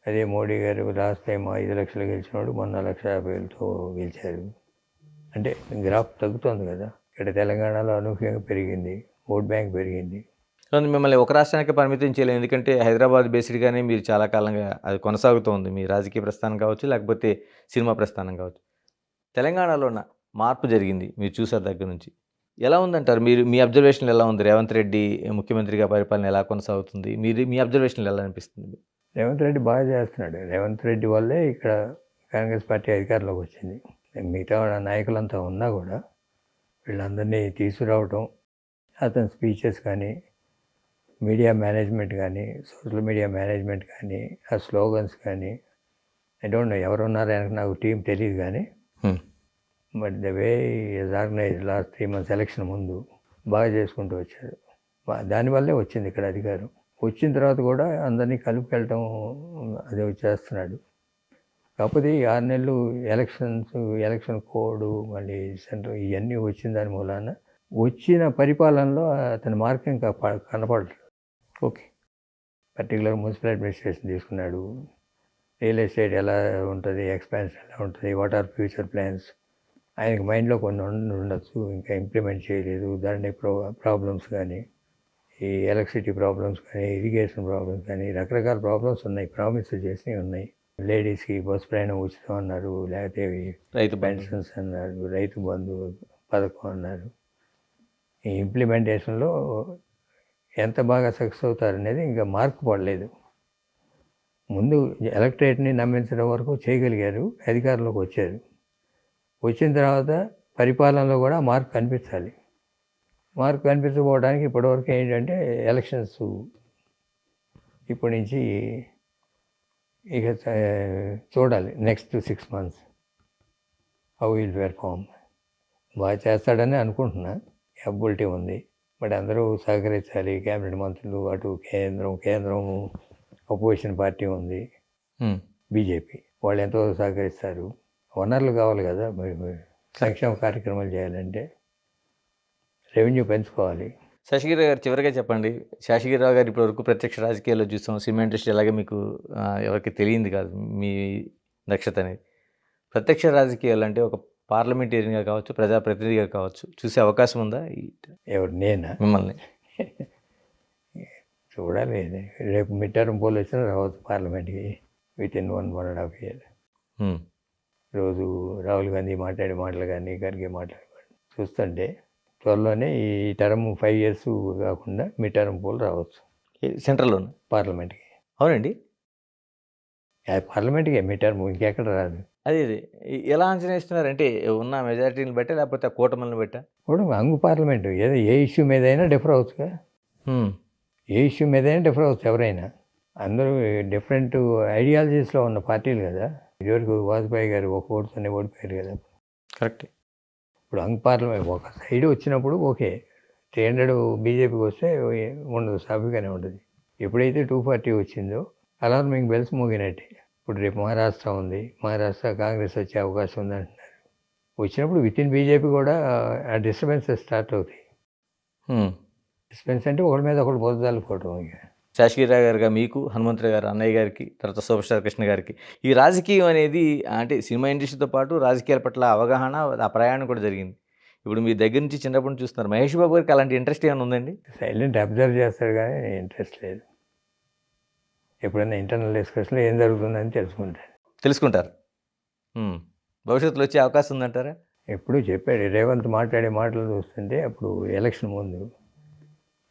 అదే మోడీ గారు లాస్ట్ టైం 5 లక్షలు గెలిచినాడు, మొన్న 1,50,000తో గెలిచారు. అంటే గ్రాఫ్ తగ్గుతుంది కదా. ఇక్కడ తెలంగాణలో అనూహ్యంగా పెరిగింది, ఓట్ బ్యాంక్ పెరిగింది. కానీ మిమ్మల్ని ఒక రాష్ట్రానికి పరిమితం చేయలేదు, ఎందుకంటే హైదరాబాద్ బేస్డ్గానే మీరు చాలా కాలంగా అది కొనసాగుతోంది, మీ రాజకీయ ప్రస్థానం కావచ్చు, లేకపోతే సినిమా ప్రస్థానం కావచ్చు. తెలంగాణలో మార్పు జరిగింది మీరు చూసారు దగ్గర నుంచి. ఎలా ఉందంటారు మీరు, మీ అబ్జర్వేషన్లు ఎలా ఉంది? రేవంత్ రెడ్డి ముఖ్యమంత్రిగా పరిపాలన ఎలా కొనసాగుతుంది? మీ అబ్జర్వేషన్లు ఎలా అనిపిస్తుంది? రేవంత్ రెడ్డి బాగా చేస్తున్నాడు. రేవంత్ రెడ్డి వల్లే ఇక్కడ కాంగ్రెస్ పార్టీ అధికారంలోకి వచ్చింది. మిగతా నాయకులంతా ఉన్నా కూడా వీళ్ళందరినీ తీసుకురావటం, అతని స్పీచెస్ కానీ, మీడియా మేనేజ్మెంట్ కానీ, సోషల్ మీడియా మేనేజ్మెంట్ కానీ, ఆ స్లోగన్స్ కానీ, ఐ డోంట్ నో ఎవరున్నారు వెనక, నాకు టీం తెలియదు కానీ, but the way is organise last 3 months election ముందు బాగా చేసుకుంటూ వచ్చారు. దానివల్లే వచ్చింది ఇక్కడ అధికారం. వచ్చిన తర్వాత కూడా అందరినీ కలుపుకెళ్ళటం అది చేస్తున్నాడు. కాకపోతే ఈ 6 నెలలు ఎలక్షన్ కోడ్, మళ్ళీ సెంటర్ ఇవన్నీ వచ్చిన దాని మూలాన వచ్చిన పరిపాలనలో అతని మార్క్ ఇంకా కనపడలేదు. ఓకే. పర్టికులర్ మున్సిపల్ అడ్మినిస్ట్రేషన్ తీసుకున్నాడు, రియల్ ఎస్టేట్ ఎలా ఉంటుంది, ఎక్స్పాన్షన్ ఎలా ఉంటుంది, వాట్ ఆర్ ఫ్యూచర్ ప్లాన్స్, ఆయనకి మైండ్లో కొన్ని ఉండొచ్చు, ఇంకా ఇంప్లిమెంట్ చేయలేదు. దాని ప్రాబ్లమ్స్ కానీ, ఈ ఎలక్ట్రిసిటీ ప్రాబ్లమ్స్ కానీ, ఇరిగేషన్ ప్రాబ్లమ్స్ కానీ, రకరకాల ప్రాబ్లమ్స్ ఉన్నాయి, ప్రామిసెస్ చేసినవి ఉన్నాయి. లేడీస్కి బస్ ప్రయాణం ఉచితం అన్నారు, లేకపోతే రైతు పెన్షన్స్ అన్నారు, రైతు బంధు పథకం అన్నారు. ఈ ఇంప్లిమెంటేషన్లో ఎంత బాగా సక్సెస్ అవుతారనేది ఇంకా మార్క్ పడలేదు. ముందు ఎలక్టరేట్ని నమ్మించడం వరకు చేయగలిగారు, అధికారంలోకి వచ్చారు. వచ్చిన తర్వాత పరిపాలనలో కూడా మార్క్ కనిపించాలి. మార్క్ కనిపించకపోవడానికి ఇప్పటివరకు ఏంటంటే ఎలక్షన్స్ ఇప్పటి నుంచి ఇక చూడాలి next 6 months how will perform. బాగా చేస్తాడని అనుకుంటున్నా, ఎబిలిటీ ఉంది. బట్ అందరూ సహకరించాలి, క్యాబినెట్ మంత్రులు, అటు కేంద్రం అపోజిషన్ పార్టీ ఉంది, బీజేపీ, వాళ్ళు ఎంతో సహకరిస్తారు. వనరులు కావాలి కదా, మరి సంక్షేమ కార్యక్రమాలు చేయాలంటే రెవెన్యూ పెంచుకోవాలి. శేషగిరి గారు, చివరిగా చెప్పండి, శేషగిరిరావు గారు ఇప్పటివరకు ప్రత్యక్ష రాజకీయాల్లో చూసాం, సినిమా ఇండస్ట్రీ ఎలాగే మీకు ఎవరికి తెలియంది కాదు మీ దక్షత అనేది. ప్రత్యక్ష రాజకీయాలు అంటే ఒక పార్లమెంటేరియన్గా కావచ్చు, ప్రజాప్రతినిధిగా కావచ్చు, చూసే అవకాశం ఉందా? ఎవరు, నేనా? మిమ్మల్ని చూడాలి. రేపు మిడ్ టర్మ్ పోల్ వచ్చినా రావచ్చు పార్లమెంట్కి వితిన్ 1.5 years. రోజు రాహుల్ గాంధీ మాట్లాడే మాటలు కానీ, ఖర్గే మాట్లాడే చూస్తుంటే త్వరలోనే ఈ టర్మ్ 5 years కాకుండా మిడ్ టర్మ్ పోల్ రావచ్చు సెంట్రల్లో పార్లమెంట్కి. అవునండి, పార్లమెంట్కే మిడ్ టర్మ్, ఇంకెక్కడ రాదు. అదే ఎలా అంచనా ఇస్తున్నారంటే ఉన్న మెజారిటీని బట్టి, లేకపోతే కూటమిని బట్టా? కూడా అంగు పార్లమెంటు ఏదో ఏ ఇష్యూ మీద అయినా డిఫర్ అవ్వచ్చుగా. ఏ ఇష్యూ మీద అయినా డిఫర్ అవ్వచ్చు ఎవరైనా. అందరూ డిఫరెంట్ ఐడియాలజీస్లో ఉన్న పార్టీలు కదా. ఇదివరకు వాజ్పేయి గారు ఒక ఓటుతోనే ఓడిపోయారు కదా. కరెక్ట్. ఇప్పుడు అంగ్ పార్లమెంట్ ఒక సైడ్ వచ్చినప్పుడు ఓకే, 300 బీజేపీకి వస్తే ఉండదు, సాఫీగానే ఉంటుంది. ఎప్పుడైతే 240 వచ్చిందో అలార్మింగ్ బెల్స్ మోగినట్టే. ఇప్పుడు రేపు మహారాష్ట్ర ఉంది, మహారాష్ట్ర కాంగ్రెస్ వచ్చే అవకాశం ఉంది అంటున్నారు. వచ్చినప్పుడు వితిన్ బీజేపీ కూడా ఆ డిస్టర్బెన్సెస్ స్టార్ట్ అవుతాయి. డిస్టర్బెన్స్ అంటే ఒకటి మీద ఒకటి బోధాలుకోవడం. ఇక శేషగిరిరావు గారుగా మీకు, హనుమంతరావు గారు అన్నయ్య గారికి, తర్వాత సూపర్ స్టార్ కృష్ణ గారికి ఈ రాజకీయం అనేది, అంటే సినిమా ఇండస్ట్రీతో పాటు రాజకీయాల పట్ల అవగాహన, ఆ ప్రయాణం కూడా జరిగింది. ఇప్పుడు మీ దగ్గర నుంచి చిన్నప్పటి నుంచి చూస్తున్నారు. మహేష్ బాబు గారికి అలాంటి ఇంట్రెస్ట్ ఏమైనా ఉందండి? సైలెంట్ అబ్జర్వ్ చేస్తాడు కానీ ఇంట్రెస్ట్ లేదు. ఎప్పుడైనా ఇంటర్నల్ డిస్కషన్లో ఏం జరుగుతుందని తెలుసుకుంటారు. భవిష్యత్తులో వచ్చే అవకాశం ఉందంటారా? ఎప్పుడు చెప్పాడు రేవంత్ మాట్లాడే మాటలు చూస్తుంటే, అప్పుడు ఎలక్షన్ ముందు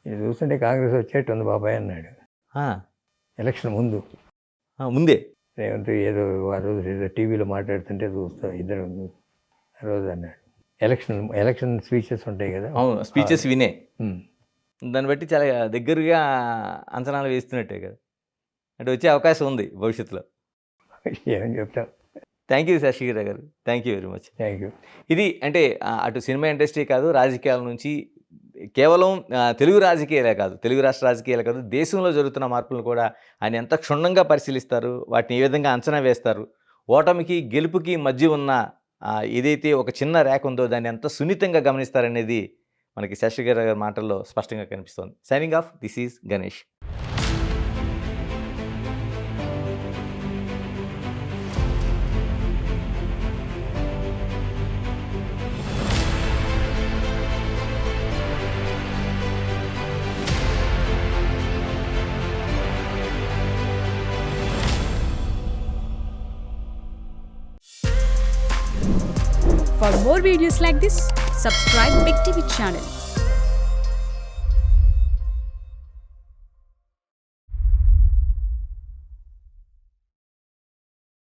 ఇది చూస్తుంటే కాంగ్రెస్ వచ్చేట్టుంది బాబాయ్ అన్నాడు ఆ, ఎలక్షన్ ముందు. ముందే రేవంత్ ఏదో ఆ రోజు ఏదో టీవీలో మాట్లాడుతుంటే చూస్తా ఇద్దరు ఆ రోజు అన్నాడు. ఎలక్షన్ స్పీచెస్ ఉంటాయి కదా. అవును, స్పీచెస్ వినే ఉమ్. దాన్ని బట్టి చాలా దగ్గరగా అంచనాలు వేస్తున్నట్టే కదా, అంటే వచ్చే అవకాశం ఉంది భవిష్యత్తులో. ఏమని చెప్తాం. థ్యాంక్ యూ శశిధర్ గారు, thank you very much. Thank you. ఇది అంటే అటు సినిమా ఇండస్ట్రీ కాదు, రాజకీయాల నుంచి కేవలం తెలుగు రాజకీయాలే కాదు, తెలుగు రాష్ట్ర రాజకీయాలే కాదు, దేశంలో జరుగుతున్న మార్పులను కూడా ఆయన ఎంత క్షుణ్ణంగా పరిశీలిస్తారు, వాటిని ఏ విధంగా అంచనా వేస్తారు, ఓటమికి గెలుపుకి మధ్య ఉన్న ఏదైతే ఒక చిన్న రేఖ ఉందో దాన్ని ఎంత సున్నితంగా గమనిస్తారనేది మనకి శశిధర్ గారి మాటల్లో స్పష్టంగా కనిపిస్తోంది. Signing off, this is Ganesh. For more videos like this, subscribe Big TV channel.